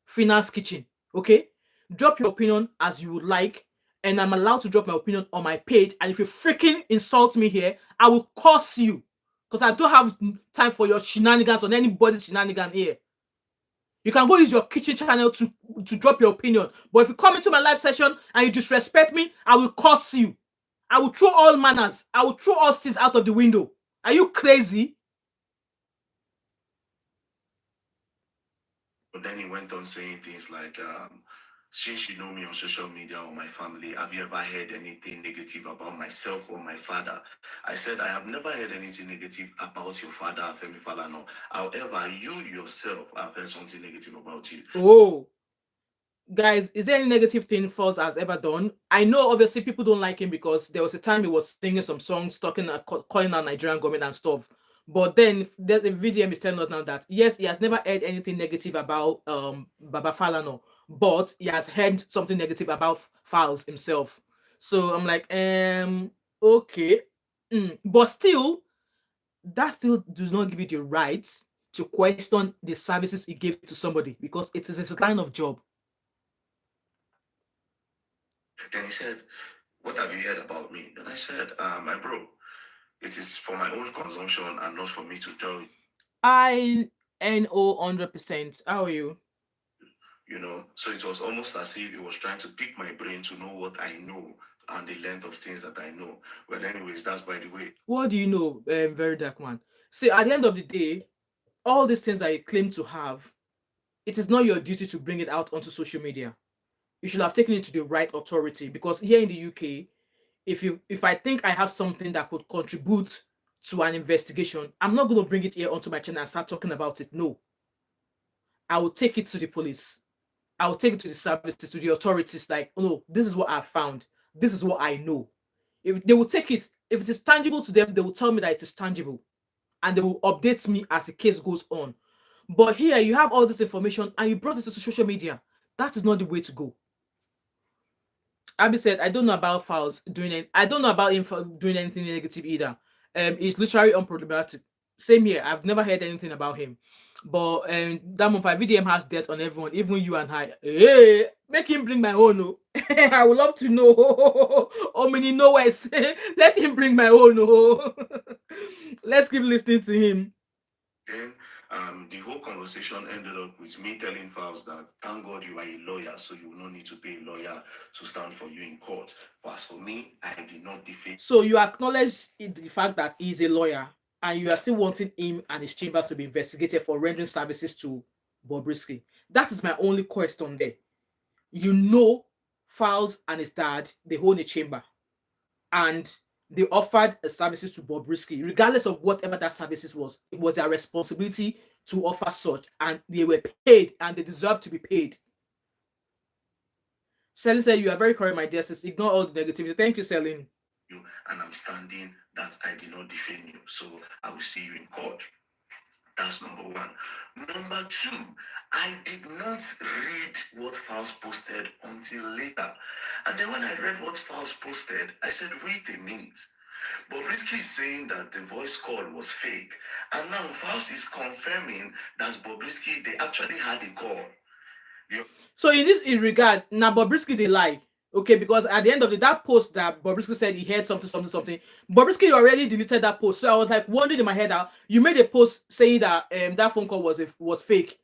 Fina's kitchen, okay? Drop your opinion as you would like, and I'm allowed to drop my opinion on my page. And if you freaking insult me here, I will curse you. Because I don't have time for your shenanigans on anybody's shenanigan here. You can go use your kitchen channel to drop your opinion. But if you come into my live session and you disrespect me, I will curse you. I will throw all manners. I will throw all things out of the window. Are you crazy? But then he went on saying things like, since you know me on social media or my family, have you ever heard anything negative about myself or my father? I said, I have never heard anything negative about your father, Femi Falana. However, you yourself have heard something negative about you. Oh, guys, is there any negative thing Falz has ever done? I know obviously people don't like him because there was a time he was singing some songs, calling out Nigerian government and stuff. But then the VDM is telling us now that yes, he has never heard anything negative about Baba Falana, but he has heard something negative about Falz himself. So I'm like, okay. But still, that still does not give you the right to question the services he gave to somebody because it is his line of job. Then he said, what have you heard about me? And I said, my bro, it is for my own consumption and not for me to tell you. I know 100%. How are you? So it was almost as if he was trying to pick my brain to know what I know and the length of things that I know. Well, anyways, that's by the way. What do you know, Verydarkman? See, at the end of the day, all these things that you claim to have, it is not your duty to bring it out onto social media. You should have taken it to the right authority because here in the UK, if I think I have something that could contribute to an investigation, I'm not going to bring it here onto my channel and start talking about it. No. I will take it to the police. I will take it to the services, to the authorities, like, oh no, this is what I found. This is what I know. If they will take it, if it is tangible to them, they will tell me that it is tangible. And they will update me as the case goes on. But here, you have all this information and you brought it to social media. That is not the way to go. Abby said, I don't know about Falz doing it. I don't know about him doing anything negative either. He's literally unproblematic. Same here. I've never heard anything about him. But that month, VDM has debt on everyone, even you and I. Hey, make him bring my own. Oh. I would love to know. How many nowheres? Let him bring my own. Oh. Let's keep listening to him. Then the whole conversation ended up with me telling Falz that thank God you are a lawyer, so you will not need to pay a lawyer to stand for you in court. But as for me, I did not defend. So you acknowledge the fact that he's a lawyer, and you are still wanting him and his chambers to be investigated for rendering services to Bobrisky. That is my only question there. You know, Falz and his dad, they own a chamber, and they offered services to Bobrisky, regardless of whatever that services was. It was their responsibility to offer such, and they were paid, and they deserve to be paid. Selin said, you are very correct, my dear sis. Ignore all the negativity. Thank you, Selin. And I'm standing that I did not defend you, so I will see you in court. That's number one. Number two, I did not read what Falz posted until later. And then when I read what Falz posted, I said, wait a minute. Bobrisky is saying that the voice call was fake. And now Falz is confirming that Bobrisky, they actually had a call. So in this regard, now Bobrisky, they lie. Okay, because at the end of that post that Bobrisky said he heard something. Bobrisky already deleted that post. So I was like wondering in my head, you made a post saying that that phone call was fake,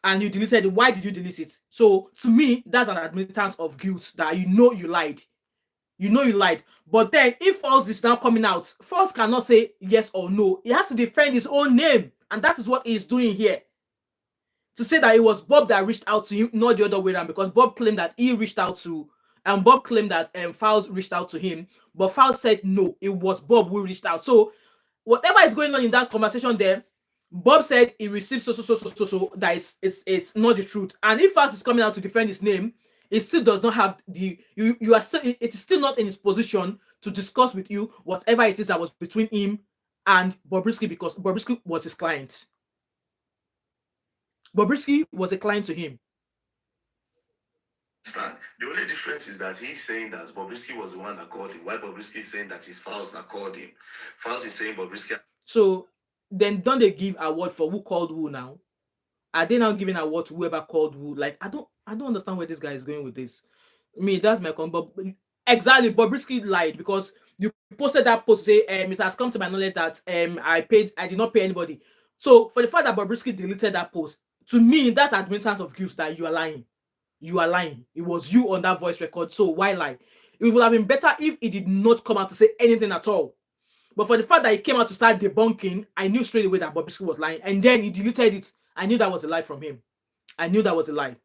and you deleted it. Why did you delete it? So to me, that's an admittance of guilt that you know you lied. You know you lied. But then if Falz is now coming out, Falz cannot say yes or no. He has to defend his own name, and that is what he's doing here. to say that it was Bob that reached out to him, not the other way around, because Bob claimed that he reached out to, and Bob claimed that Fowles reached out to him, but Fowles said no, it was Bob who reached out. So whatever is going on in that conversation there, Bob said he received so that it's not the truth. And if Fowles is coming out to defend his name, it still does not have the you are still, it is still not in his position to discuss with you whatever it is that was between him and Bobrisky, because Bobrisky was his client. Bobrisky was a client to him. The only difference is that he's saying that Bobrisky was the one that called him, while Bobrisky is saying that it's Fowles that called him. Fowles is saying Bobrisky. So then don't they give award for who called who now? Are they now giving award to whoever called who? Like, I don't understand where this guy is going with this. That's my combo. Exactly, Bobrisky lied because you posted that post, say it has come to my knowledge that I did not pay anybody. So for the fact that Bobrisky deleted that post, to me, that's admittance of guilt that you are lying. You are lying. It was you on that voice record. So why lie? It would have been better if he did not come out to say anything at all. But for the fact that he came out to start debunking, I knew straight away that Bobrisky was lying. And then he deleted it. I knew that was a lie from him. I knew that was a lie.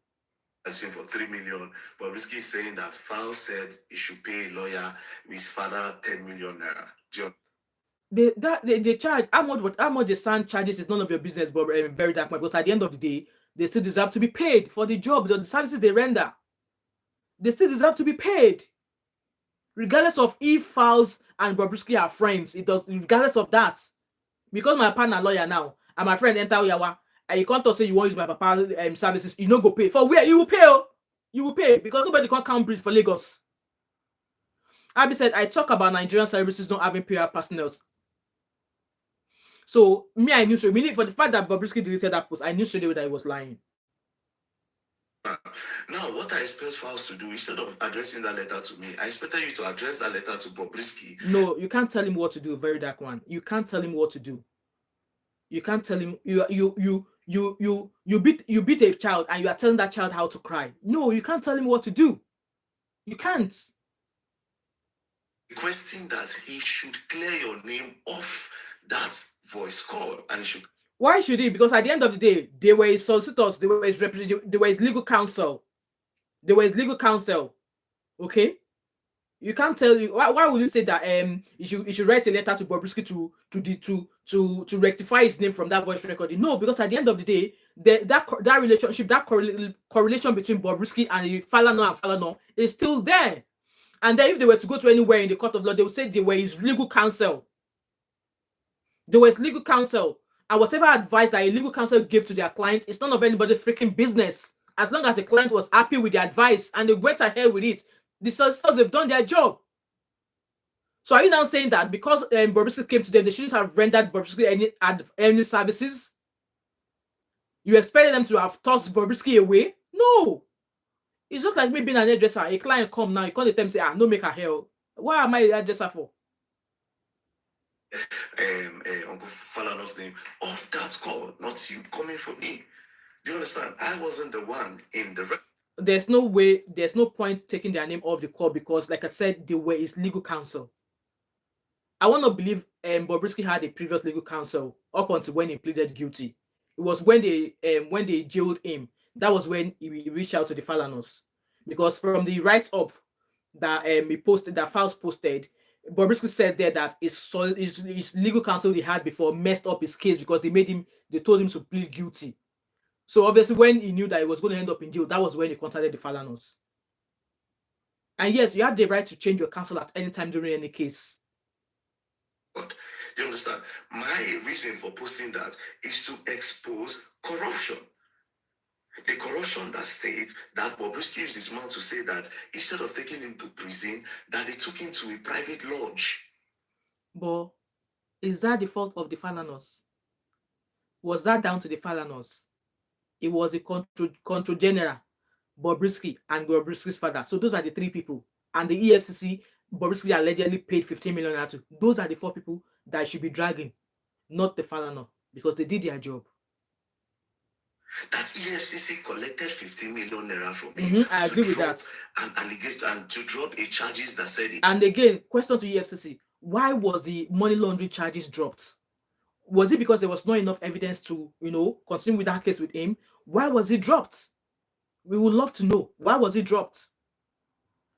For 3 million, Bobrisky is saying that Fowles said he should pay a lawyer with his father 10 million naira. They charge how much the son charges is none of your business, but very dark, because at the end of the day, they still deserve to be paid for the job, the services they render. They still deserve to be paid, regardless of if Fowles and Bobrisky are friends. It does, regardless of that. Because my partner lawyer now and my friend enter Oyawa, and you can't say you want to use my papa services, you no go pay. For where you will pay, you will pay, because nobody can count bridge for Lagos. Abby said, I talk about Nigerian services not having PR personnel. So me, I knew straight. Meaning for the fact that Bobrisky deleted that post, I knew straight away that he was lying. Now, what I expect Fowles to do, instead of addressing that letter to me, I expected you to address that letter to Bobrisky. No, you can't tell him what to do, very dark one. You can't tell him what to do. You can't tell him you beat a child and you are telling that child how to cry. No, you can't tell him what to do. You can't. Requesting that he should clear your name off that voice call, and he should. Why should he? Because at the end of the day, they were his solicitors, they were his legal counsel. They were his legal counsel. Okay? You can't tell you why would you say that you should write a letter to Bobrisky to rectify his name from that voice recording? No, because at the end of the day, that relationship, that correlation between Bobrisky and Falana is still there. And then if they were to go to anywhere in the court of law, they would say they were his legal counsel. They were his legal counsel. And whatever advice that a legal counsel gave to their client, it's none of anybody's freaking business. As long as the client was happy with the advice and they went ahead with it, the solicitors have done their job. So are you now saying that because Bobrisky came to them, they shouldn't have rendered Bobrisky any services? You expected them to have tossed Bobrisky away? No. It's just like me being an hairdresser. A client come now, you can't let them say, no make her hair. Why am I a hairdresser for? Uncle Falana's name off that call, not you coming for me. Do you understand? I wasn't the one in the. There's no way, there's no point taking their name off the call because, like I said, they were his legal counsel. I want to believe Bobrisky had a previous legal counsel up until when he pleaded guilty. It was when they jailed him. That was when he reached out to the Falanos, because from the write-up that he posted, that Fowles posted, Bobrisky said there that his legal counsel he had before messed up his case because they told him to plead guilty. So obviously when he knew that he was going to end up in jail, that was when he contacted the Falanos. And yes, you have the right to change your counsel at any time during any case. But do you understand? My reason for posting that is to expose corruption. The corruption that states that Bobrisky used his mouth to say that instead of taking him to prison, that they took him to a private lodge. But is that the fault of the Falanos? Was that down to the Falanos? It was the control general, Bobrisky, and Bobrisky's father. So those are the three people. And the EFCC, Bobrisky allegedly paid 15 million to. Those are the four people that should be dragging, not the Falana, because they did their job. That EFCC collected 15 million naira from me. I agree with that. An allegation and to drop a charges that said it. And again, question to EFCC: why was the money laundering charges dropped? Was it because there was not enough evidence to, continue with that case with him? Why was it dropped? We would love to know. Why was it dropped?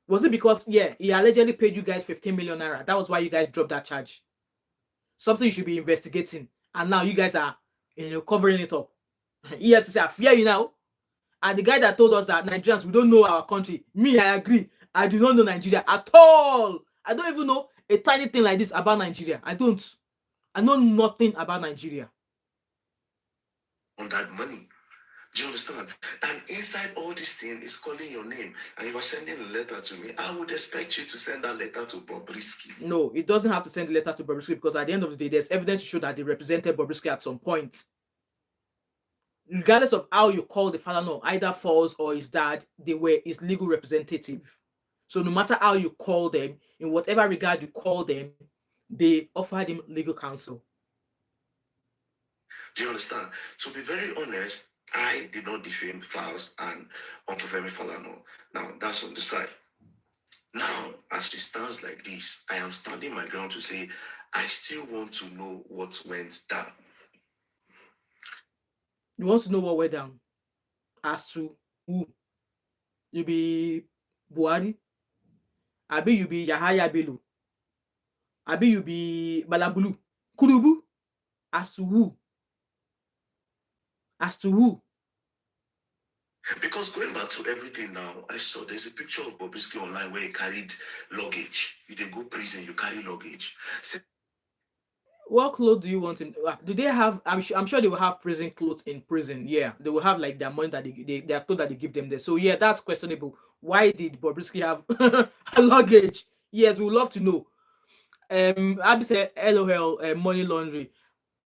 Was it because, he allegedly paid you guys 15 million naira? That was why you guys dropped that charge. Something you should be investigating. And now you guys are, covering it up. EFCC, I fear you now. And the guy that told us that Nigerians, we don't know our country. Me, I agree. I do not know Nigeria at all. I don't even know a tiny thing like this about Nigeria. I don't. I know nothing about Nigeria. On that money. Do you understand? And inside all this thing is calling your name. And you are sending a letter to me. I would expect you to send that letter to Bobrisky. No, it doesn't have to send a letter to Bobrisky, because at the end of the day, there's evidence to show that they represented Bobrisky at some point. Regardless of how you call the Falana, either false or his dad, they were his legal representative. So no matter how you call them, in whatever regard you call them, they offered him legal counsel. Do you understand? To be very honest, I did not defame Files and Uncle Femi Falana. Now, that's on the side. Now, as it stands like this, I am standing my ground to say, I still want to know what went down. You want to know what went down? As to who? You be Buhari? Abi you be Yahaya Bello? Abi you be Balabulu? Kurubu? As to who? As to who? Because going back to everything now, I saw there's a picture of Bobrisky online where he carried luggage. You didn't go prison, you carry luggage. What clothes do you want in? Do they have? I'm sure they will have prison clothes in prison. Yeah, they will have like their money that their clothes that they give them there. So yeah, that's questionable. Why did Bobrisky have a luggage? Yes, we would love to know. Abby said, LOL, money laundry.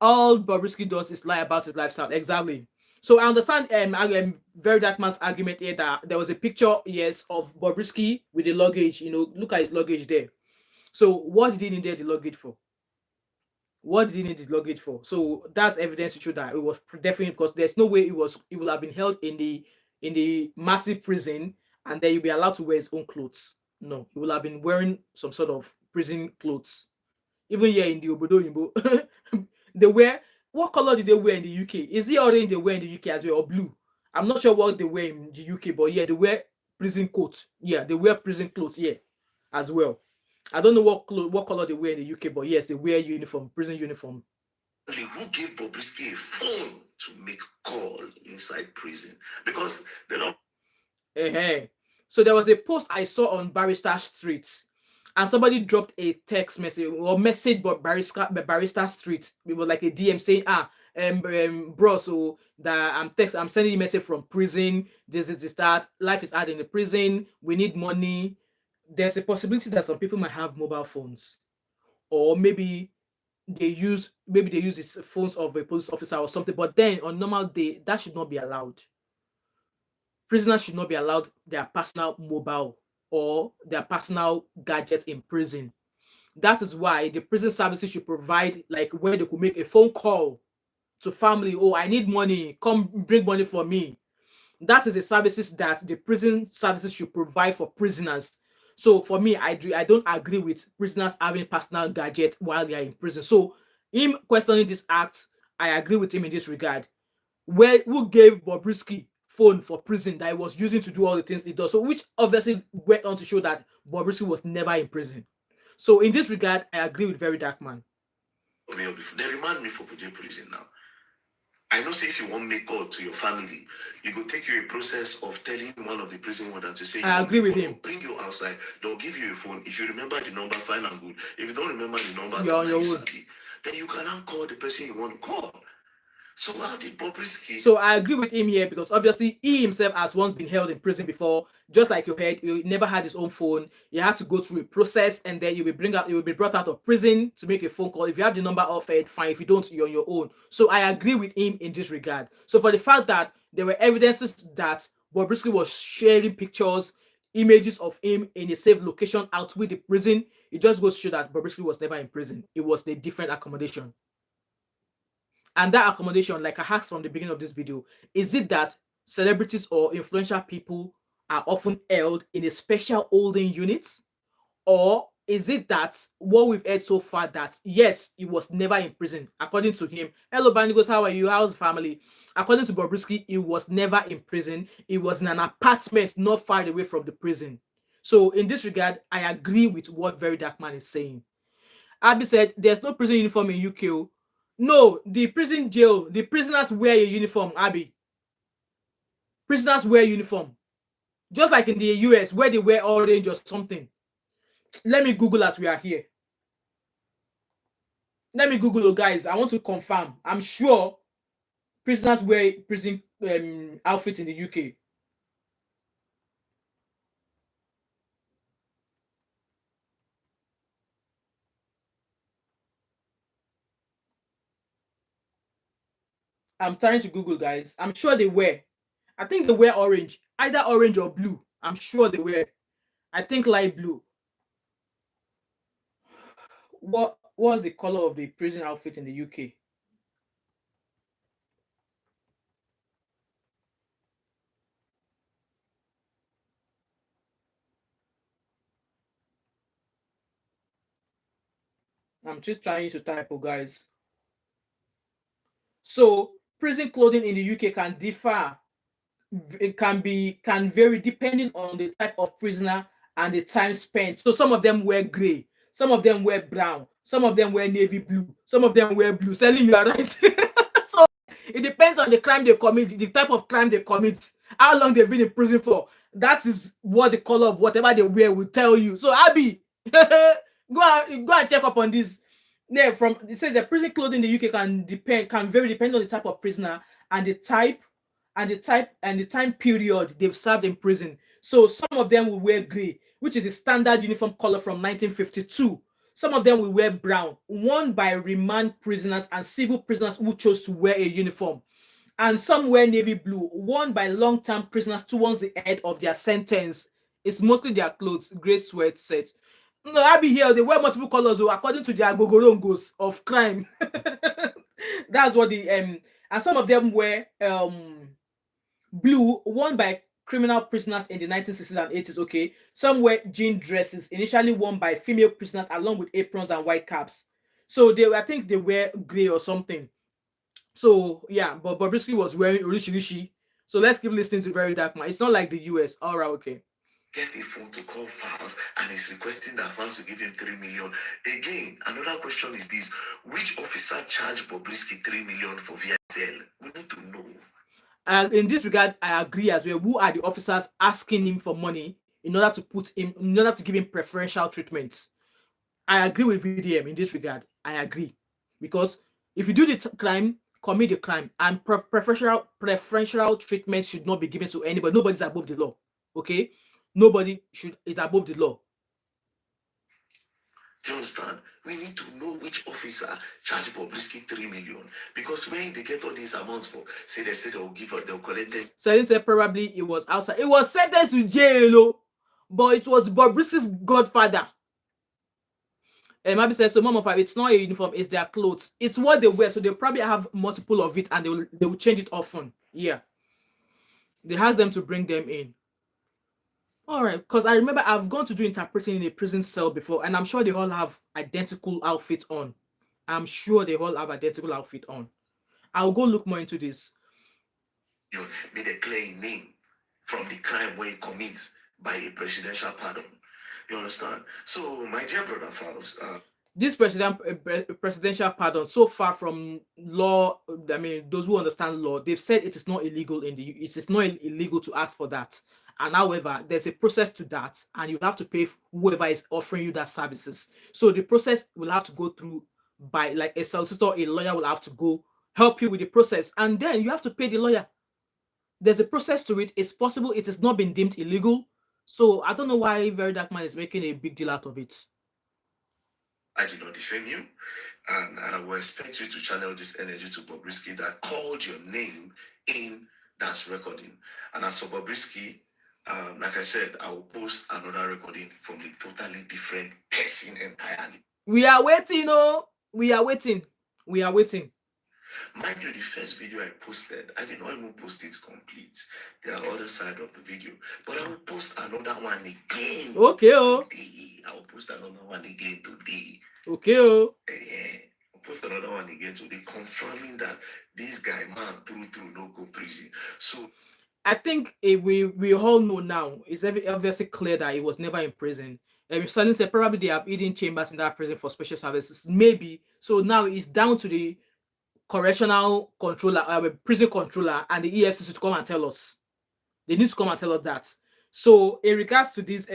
All Bobrisky does is lie about his lifestyle. Exactly. So I understand Verydarkman's argument here that there was a picture, yes, of Bobrisky with the luggage. Look at his luggage there. So what did he need the luggage for? What did he need the luggage for? So that's evidence to show that it was definitely, because there's no way it will have been held in the massive prison and then you'll be allowed to wear his own clothes. No, he will have been wearing some sort of prison clothes. Even here in the Obodo Yimbo, they wear, what color did they wear in the UK? Is it orange they wear in the UK as well, or blue? I'm not sure what they wear in the UK, but yeah, they wear prison coats. Yeah, they wear prison clothes here as well. I don't know what color they wear in the UK, but yes, they wear uniform, prison uniform. Who gave Bobrisky a phone to make call inside prison? Because they don't. Hey. So there was a post I saw on Barrister Street, and somebody dropped a text message or message about Barrister Street. It was like a DM saying, bro, so that I'm sending you a message from prison. This is that. Life is hard in the prison. We need money. There's a possibility that some people might have mobile phones, or maybe they use the phones of a police officer or something. But then on normal day, that should not be allowed. Prisoners should not be allowed their personal mobile or their personal gadgets in prison. That is why the prison services should provide like where they could make a phone call to family. Oh, I need money. Come bring money for me. That is the services that the prison services should provide for prisoners. So for me, I don't agree with prisoners having personal gadgets while they are in prison. So him questioning this act, I agree with him in this regard. Who gave Bobrisky phone for prison that he was using to do all the things he does? So which obviously went on to show that Bobrisky was never in prison. So in this regard, I agree with Verydarkman. They remind me for prison now. I know, say if you want to make call to your family, it will take you a process of telling one of the prison wardens to say, I agree with him. Bring you outside. They'll give you a phone. If you remember the number, fine and good. If you don't remember the number, you're on your own. Then you can now call the person you want to call. So how did Bobrisky? So I agree with him here, because obviously he himself has once been held in prison before. Just like you heard, he never had his own phone. He had to go through a process, and then you will be brought out of prison to make a phone call. If you have the number offered, fine. If you don't, you're on your own. So I agree with him in this regard. So for the fact that there were evidences that Bobrisky was sharing pictures, images of him in a safe location out with the prison, it just goes to show that Bobrisky was never in prison. It was the different accommodation. And that accommodation, like I asked from the beginning of this video, is it that celebrities or influential people are often held in a special holding unit, or is it that what we've heard so far that yes, he was never in prison, according to him? Hello, Bandigos, how are you? How's the family? According to Bobrisky, he was never in prison. He was in an apartment not far away from the prison. So in this regard, I agree with what Very Dark Man is saying. Abby said there's no prison uniform in UK. Oh. No, the prison jail, the prisoners wear a uniform, Abby. Prisoners wear uniform. Just like in the US where they wear orange or something. Let me Google as we are here. Let me Google, guys. I want to confirm. I'm sure prisoners wear prison outfits in the UK. I'm trying to Google, guys. I'm sure they wear. I think they wear orange, either orange or blue. I'm sure they wear. I think light blue. What was the color of the prison outfit in the UK? I'm just trying to type, guys. So prison clothing in the UK can differ. It can vary depending on the type of prisoner and the time spent. So some of them wear gray, some of them wear brown, some of them wear navy blue, some of them wear blue. Selling, you are right. So it depends on the crime they commit, the type of crime they commit, how long they've been in prison for. That is what the color of whatever they wear will tell you. So Abby, go and check up on this. Yeah, from it says that prison clothing in the UK can vary depending on the type of prisoner and the type and the time period they've served in prison. So some of them will wear gray, which is the standard uniform color from 1952. Some of them will wear brown, worn by remand prisoners and civil prisoners who chose to wear a uniform. And some wear navy blue, worn by long-term prisoners towards the end of their sentence. It's mostly their clothes, gray sweat sets. No, I be here. They wear multiple colors, according to their gogorongos of crime. That's what the and some of them wear blue, worn by criminal prisoners in the 1960s and 80s. Okay, some wear jean dresses, initially worn by female prisoners, along with aprons and white caps. So I think they wear gray or something. So yeah, but Bobrisky was wearing Rishi. So let's keep listening to Very Dark Man. It's not like the US. All right, okay. Get a phone to call fans and he's requesting that fans will give him 3 million. Again, another question is this: which officer charged Bobrisky 3 million for VSL? We need to know. And in this regard, I agree as well. Who are the officers asking him for money in order to give him preferential treatment? I agree with VDM in this regard. I agree. Because if you do the crime, commit the crime, and preferential treatment should not be given to anybody. Nobody's above the law. Okay? Nobody is above the law. Do you understand? We need to know which officer charged Bobrisky 3 million. Because when they get all these amounts for, they say they'll collect them. So they said probably it was outside. It was sentenced to jail, but it was Bobrisky's godfather. And Mabi says, so Mom5, it's not a uniform, it's their clothes. It's what they wear. So they'll probably have multiple of it and they will change it often. Yeah. They ask them to bring them in. All right, because I remember I've gone to do interpreting in a prison cell before, and I'm sure they all have identical outfits on. I'm sure they all have identical outfit on. I'll go look more into this. You made a clear name from the crime where he commits by a presidential pardon. You understand? So, my dear brother Faust, this presidential pardon, so far from law, I mean, those who understand law, they've said it is not illegal it is not illegal to ask for that. And however, there's a process to that, and you have to pay whoever is offering you that services. So the process will have to go through by like a solicitor, a lawyer will have to go help you with the process, and then you have to pay the lawyer. There's a process to it. It's possible it has not been deemed illegal. So I don't know why Very Dark Man is making a big deal out of it. I did not defame you, and I will expect you to channel this energy to Bobrisky that called your name in that recording. And as for Bobrisky, like I said, I will post another recording from a totally different person entirely. We are waiting, we are waiting. Mind you, the first video I posted, I did not even post it complete. There are other side of the video, but I will post another one again. Okay, oh. Today. I will post another one again today. Okay, oh. Yeah. I'll post another one again today, confirming that this guy, man, through no go prison. So I think we all know now. It's obviously clear that he was never in prison. And Stanley said probably they have hidden chambers in that prison for special services. Maybe. So now it's down to the correctional controller, prison controller, and the EFCC to come and tell us. They need to come and tell us that. So in regards to this,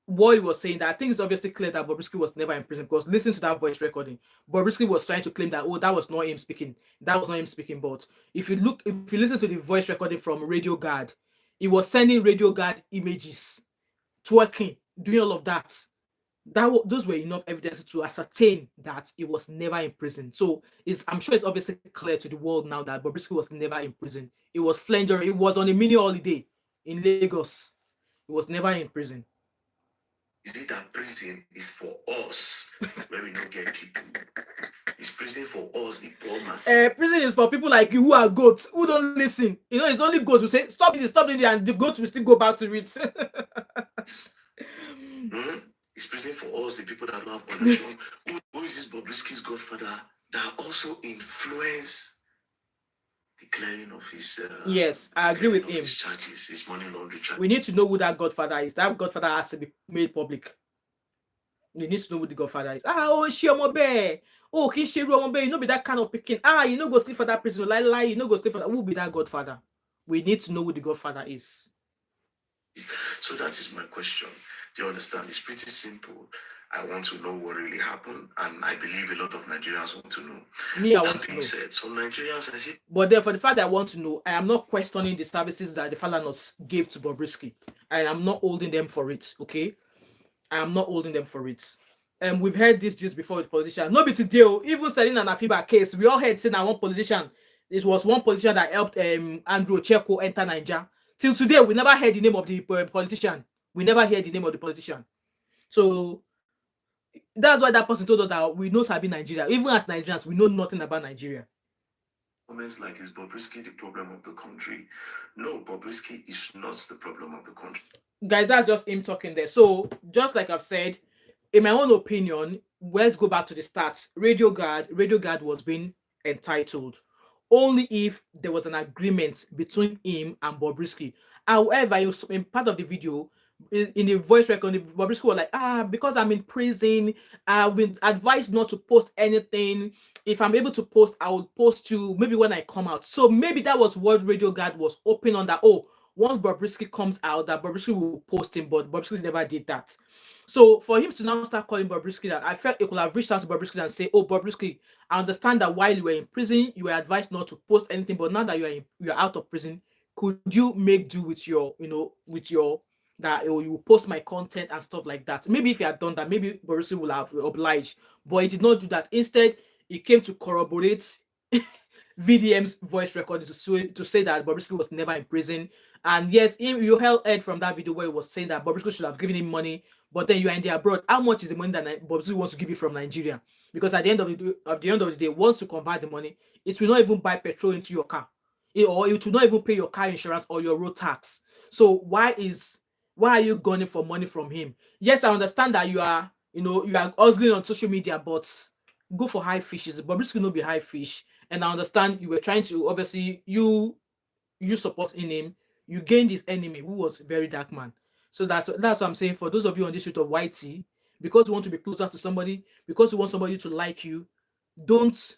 what he was saying, that I think it's obviously clear that Bobrisky was never in prison, because listen to that voice recording. Bobrisky was trying to claim that, oh, that was not him speaking. That was not him speaking. But if you listen to the voice recording from Radio Guard, he was sending Radio Guard images, twerking, doing all of that. Those were enough evidence to ascertain that he was never in prison. So I'm sure it's obviously clear to the world now that Bobrisky was never in prison. He was flanging. He was on a mini holiday in Lagos. He was never in prison. Is it that prison is for us where we don't get people? It's prison for us, the poor masses. Prison is for people like you who are goats, who don't listen. You know, it's only goats who say, stop it, and the goats will still go back to it. It's prison for us, the people that don't have connection. Who is this Bobrisky's godfather that also influence the clearing of his yes, I agree with him. His charges, his money laundering charges. We need to know who that godfather is. That godfather has to be made public. We need to know who the godfather is. Oh, can she you know be that kind of picking. You know go stay for that prison. Lie, you know go stay for that. Who be that godfather? We need to know who the godfather is. So that is my question. Do you understand? It's pretty simple. I want to know what really happened, and I believe a lot of Nigerians want to know. Me, I want to know. Said, some Nigerians, I see. But then, for the fact that I want to know, I am not questioning the services that the Falanas gave to Bobrisky. I am not holding them for it. Okay, I am not holding them for it. And we've heard this just before with politicians. Not be today. Even selling an Afiba case, we all heard saying that one politician. It was one politician that helped Andrew Cheko enter Nigeria. Till today, we never heard the name of the politician. We never heard the name of the politician. So that's why that person told us that we know Sabi Nigeria. Even as Nigerians, we know nothing about Nigeria. Comments like, is Bobrisky the problem of the country? No, Bobrisky is not the problem of the country. Guys, that's just him talking there. So, just like I've said, in my own opinion, let's go back to the stats. Radio Guard was being entitled only if there was an agreement between him and Bobrisky. However, in part of the video, in the voice recording, Bobrisky was like, because I'm in prison, I've been advised not to post anything. If I'm able to post, I will post you maybe when I come out. So maybe that was what Radio Guard was hoping on, that, once Bobrisky comes out, that Bobrisky will post him, but Bobrisky never did that. So for him to now start calling Bobrisky that, I felt he could have reached out to Bobrisky and say, Bobrisky, I understand that while you were in prison, you were advised not to post anything, but now that you're out of prison, could you make do with your, that you will post my content and stuff like that? Maybe if he had done that, maybe Bobrisky would have obliged, but he did not do that. Instead, he came to corroborate VDM's voice recording to say that Bobrisky was never in prison. And yes, you heard from that video where he was saying that Bobrisky should have given him money, but then you are in the abroad. How much is the money that Bobrisky wants to give you from Nigeria? Because at the end of the day, once you convert the money, it will not even buy petrol into your car, or it will not even pay your car insurance or your road tax. So why are you gunning for money from him? Yes, I understand that you are hustling on social media, but go for high fishes. Bobrisky will not be high fish. And I understand you were trying to, obviously, you support in him. You gained his enemy, who was Verydarkman. So that's what I'm saying. For those of you on this street of YT, because you want to be closer to somebody, because you want somebody to like you, don't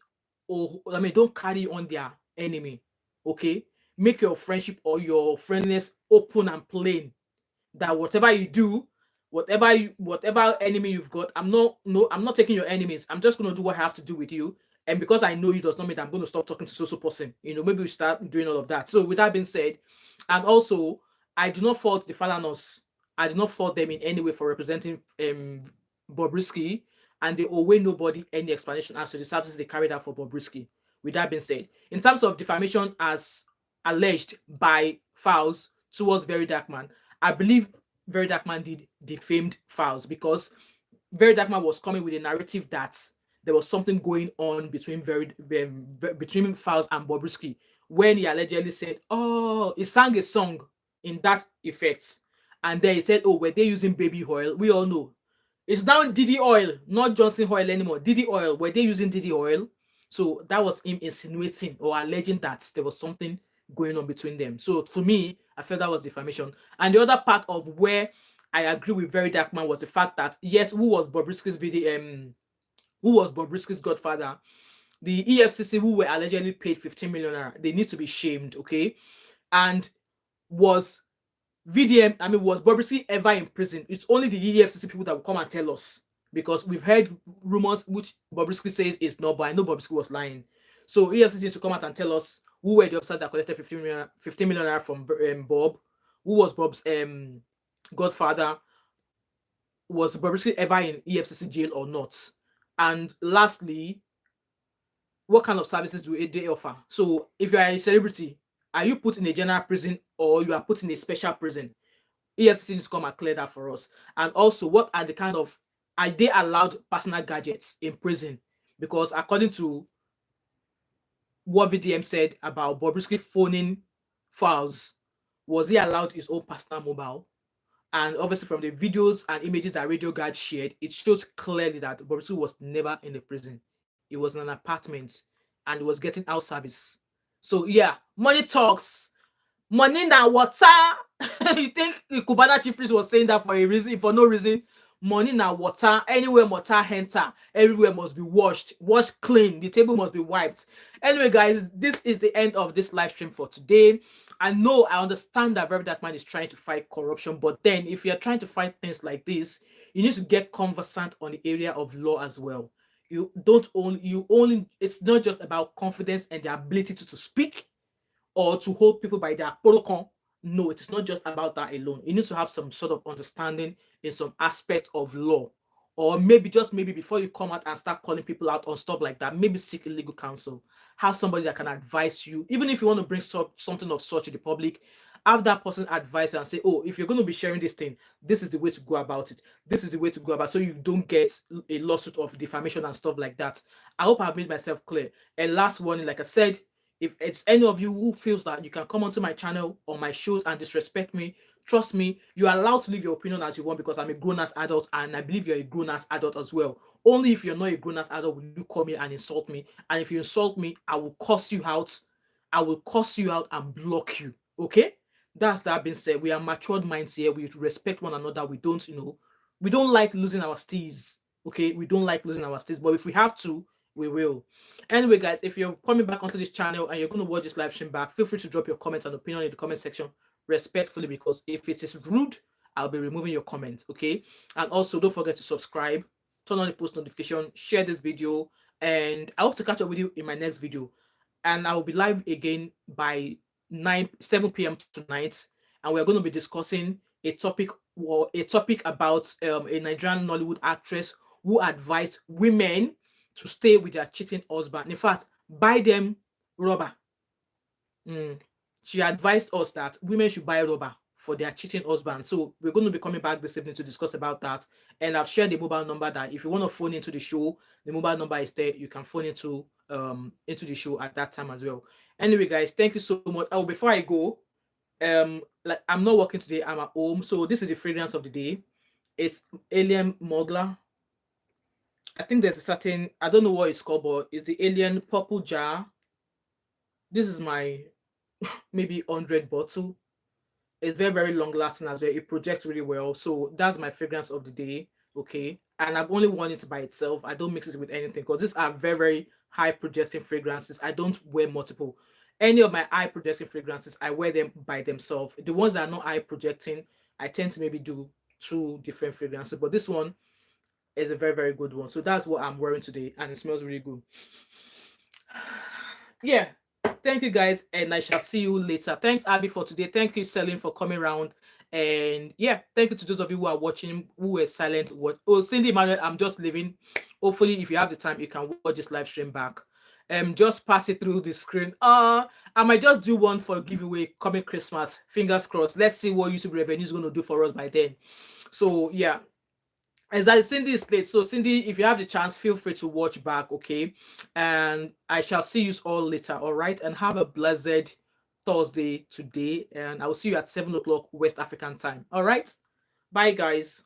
carry on their enemy. Okay? Make your friendship or your friendliness open and plain. That whatever you do, whatever enemy you've got, I'm not taking your enemies. I'm just gonna do what I have to do with you. And because I know you does not mean that I'm going to stop talking to so person. Maybe we start doing all of that. So with that being said, and also, I do not fault the Falanos. I do not fault them in any way for representing Bobrisky, and they owe nobody any explanation as to the services they carried out for Bobrisky. With that being said, in terms of defamation as alleged by Fowles towards Verydarkman, I believe Verydarkman did defamed Fowles, because Verydarkman was coming with a narrative that there was something going on between between Files and Bobrisky when he allegedly said, "Oh, he sang a song in that effect," and then he said, "Oh, were they using baby oil?" We all know it's now Diddy oil, not Johnson oil anymore. Diddy oil. Were they using Diddy oil? So that was him insinuating or alleging that there was something going on between them. So for me, I felt that was defamation. And the other part of where I agree with Very Dark Man was the fact that yes, who was Bobrisky's video? Who was Bobrisky's godfather? The EFCC, who were allegedly paid 15 million naira, they need to be shamed, okay? And was was Bobrisky ever in prison? It's only the EFCC people that will come and tell us, because we've heard rumors which Bobrisky says is not, but I know Bobrisky was lying. So EFCC needs to come out and tell us who were the officers that collected 15 million naira from Bob, who was Bob's godfather, was Bobrisky ever in EFCC jail or not? And lastly, what kind of services do they offer? So if you are a celebrity, are you put in a general prison or you are put in a special prison? EFCC needs to come and clear that for us. And also, what are the kind of, are they allowed personal gadgets in prison? Because according to what VDM said about Bobrisky phoning Files, was he allowed his own personal mobile? And obviously, from the videos and images that Radio Guard shared, it shows clearly that Bobrisky was never in a prison. He was in an apartment and he was getting house service. So yeah, money talks. Money na water. You think Cubana Chief Priest was saying that for a reason, for no reason? Money na water. Anywhere water enter, everywhere must be washed clean. The table must be wiped. Anyway, guys, this is the end of this live stream for today. I know, I understand that Very Dark Man is trying to fight corruption, but then if you're trying to fight things like this, you need to get conversant on the area of law as well. It's not just about confidence and the ability to speak or to hold people by their protocol. No, it is not just about that alone. You need to have some sort of understanding in some aspect of law. Or maybe, just maybe, before you come out and start calling people out on stuff like that, maybe seek legal counsel. Have somebody that can advise you. Even if you want to bring something of such to the public, have that person advise you and say, oh, if you're going to be sharing this thing, this is the way to go about it. This is the way to go about it, so you don't get a lawsuit of defamation and stuff like that. I hope I've made myself clear. And last warning, like I said, if it's any of you who feels that you can come onto my channel or my shows and disrespect me, trust me, you're allowed to leave your opinion as you want, because I'm a grown-ass adult and I believe you're a grown-ass adult as well. Only if you're not a grown-ass adult will you come here and insult me. And if you insult me, I will cuss you out. I will cuss you out and block you. Okay? That's that being said. We are matured minds here. We respect one another. We don't, we don't like losing our steez. Okay? We don't like losing our steez. But if we have to, we will. Anyway, guys, if you're coming back onto this channel and you're going to watch this live stream back, feel free to drop your comments and opinion in the comment section respectfully, because if it is rude, I'll be removing your comments. Okay? And also, don't forget to subscribe, turn on the post notification, share this video, and I hope to catch up with you in my next video. And I will be live again by 7 p.m. tonight, and we're going to be discussing a topic about a Nigerian Nollywood actress who advised women to stay with their cheating husband. In fact, buy them rubber. She advised us that women should buy rubber for their cheating husband. So we're going to be coming back this evening to discuss about that. And I've shared the mobile number that if you want to phone into the show, the mobile number is there. You can phone into the show at that time as well. Anyway, guys, thank you so much. Oh, before I go, like I'm not working today, I'm at home. So this is the fragrance of the day. It's Alien Mogler. I think there's a certain, I don't know what it's called, but it's the Alien Purple Jar. This is my maybe 100 bottle. It's very, very long lasting as well. It projects really well. So that's my fragrance of the day. Okay. And I've only worn it by itself. I don't mix it with anything, because these are very, very high projecting fragrances. I don't wear multiple. Any of my high projecting fragrances, I wear them by themselves. The ones that are not high projecting, I tend to maybe do 2 different fragrances. But this one is a very, very good one. So that's what I'm wearing today, and it smells really good. Yeah. Thank you, guys, and I shall see you later. Thanks, Abby, for today. Thank you, Celine, for coming around. And yeah, thank you to those of you who are watching, who were silent. Oh, Cindy Emmanuel, I'm just leaving. Hopefully, if you have the time, you can watch this live stream back. Just pass it through the screen. I might just do one for giveaway coming Christmas. Fingers crossed. Let's see what YouTube revenue is going to do for us by then. So yeah, Exactly, Cindy is late. So Cindy, if you have the chance, feel free to watch back, okay? And I shall see you all later, all right? And have a blessed Thursday today. And I will see you at 7 o'clock West African time. All right. Bye, guys.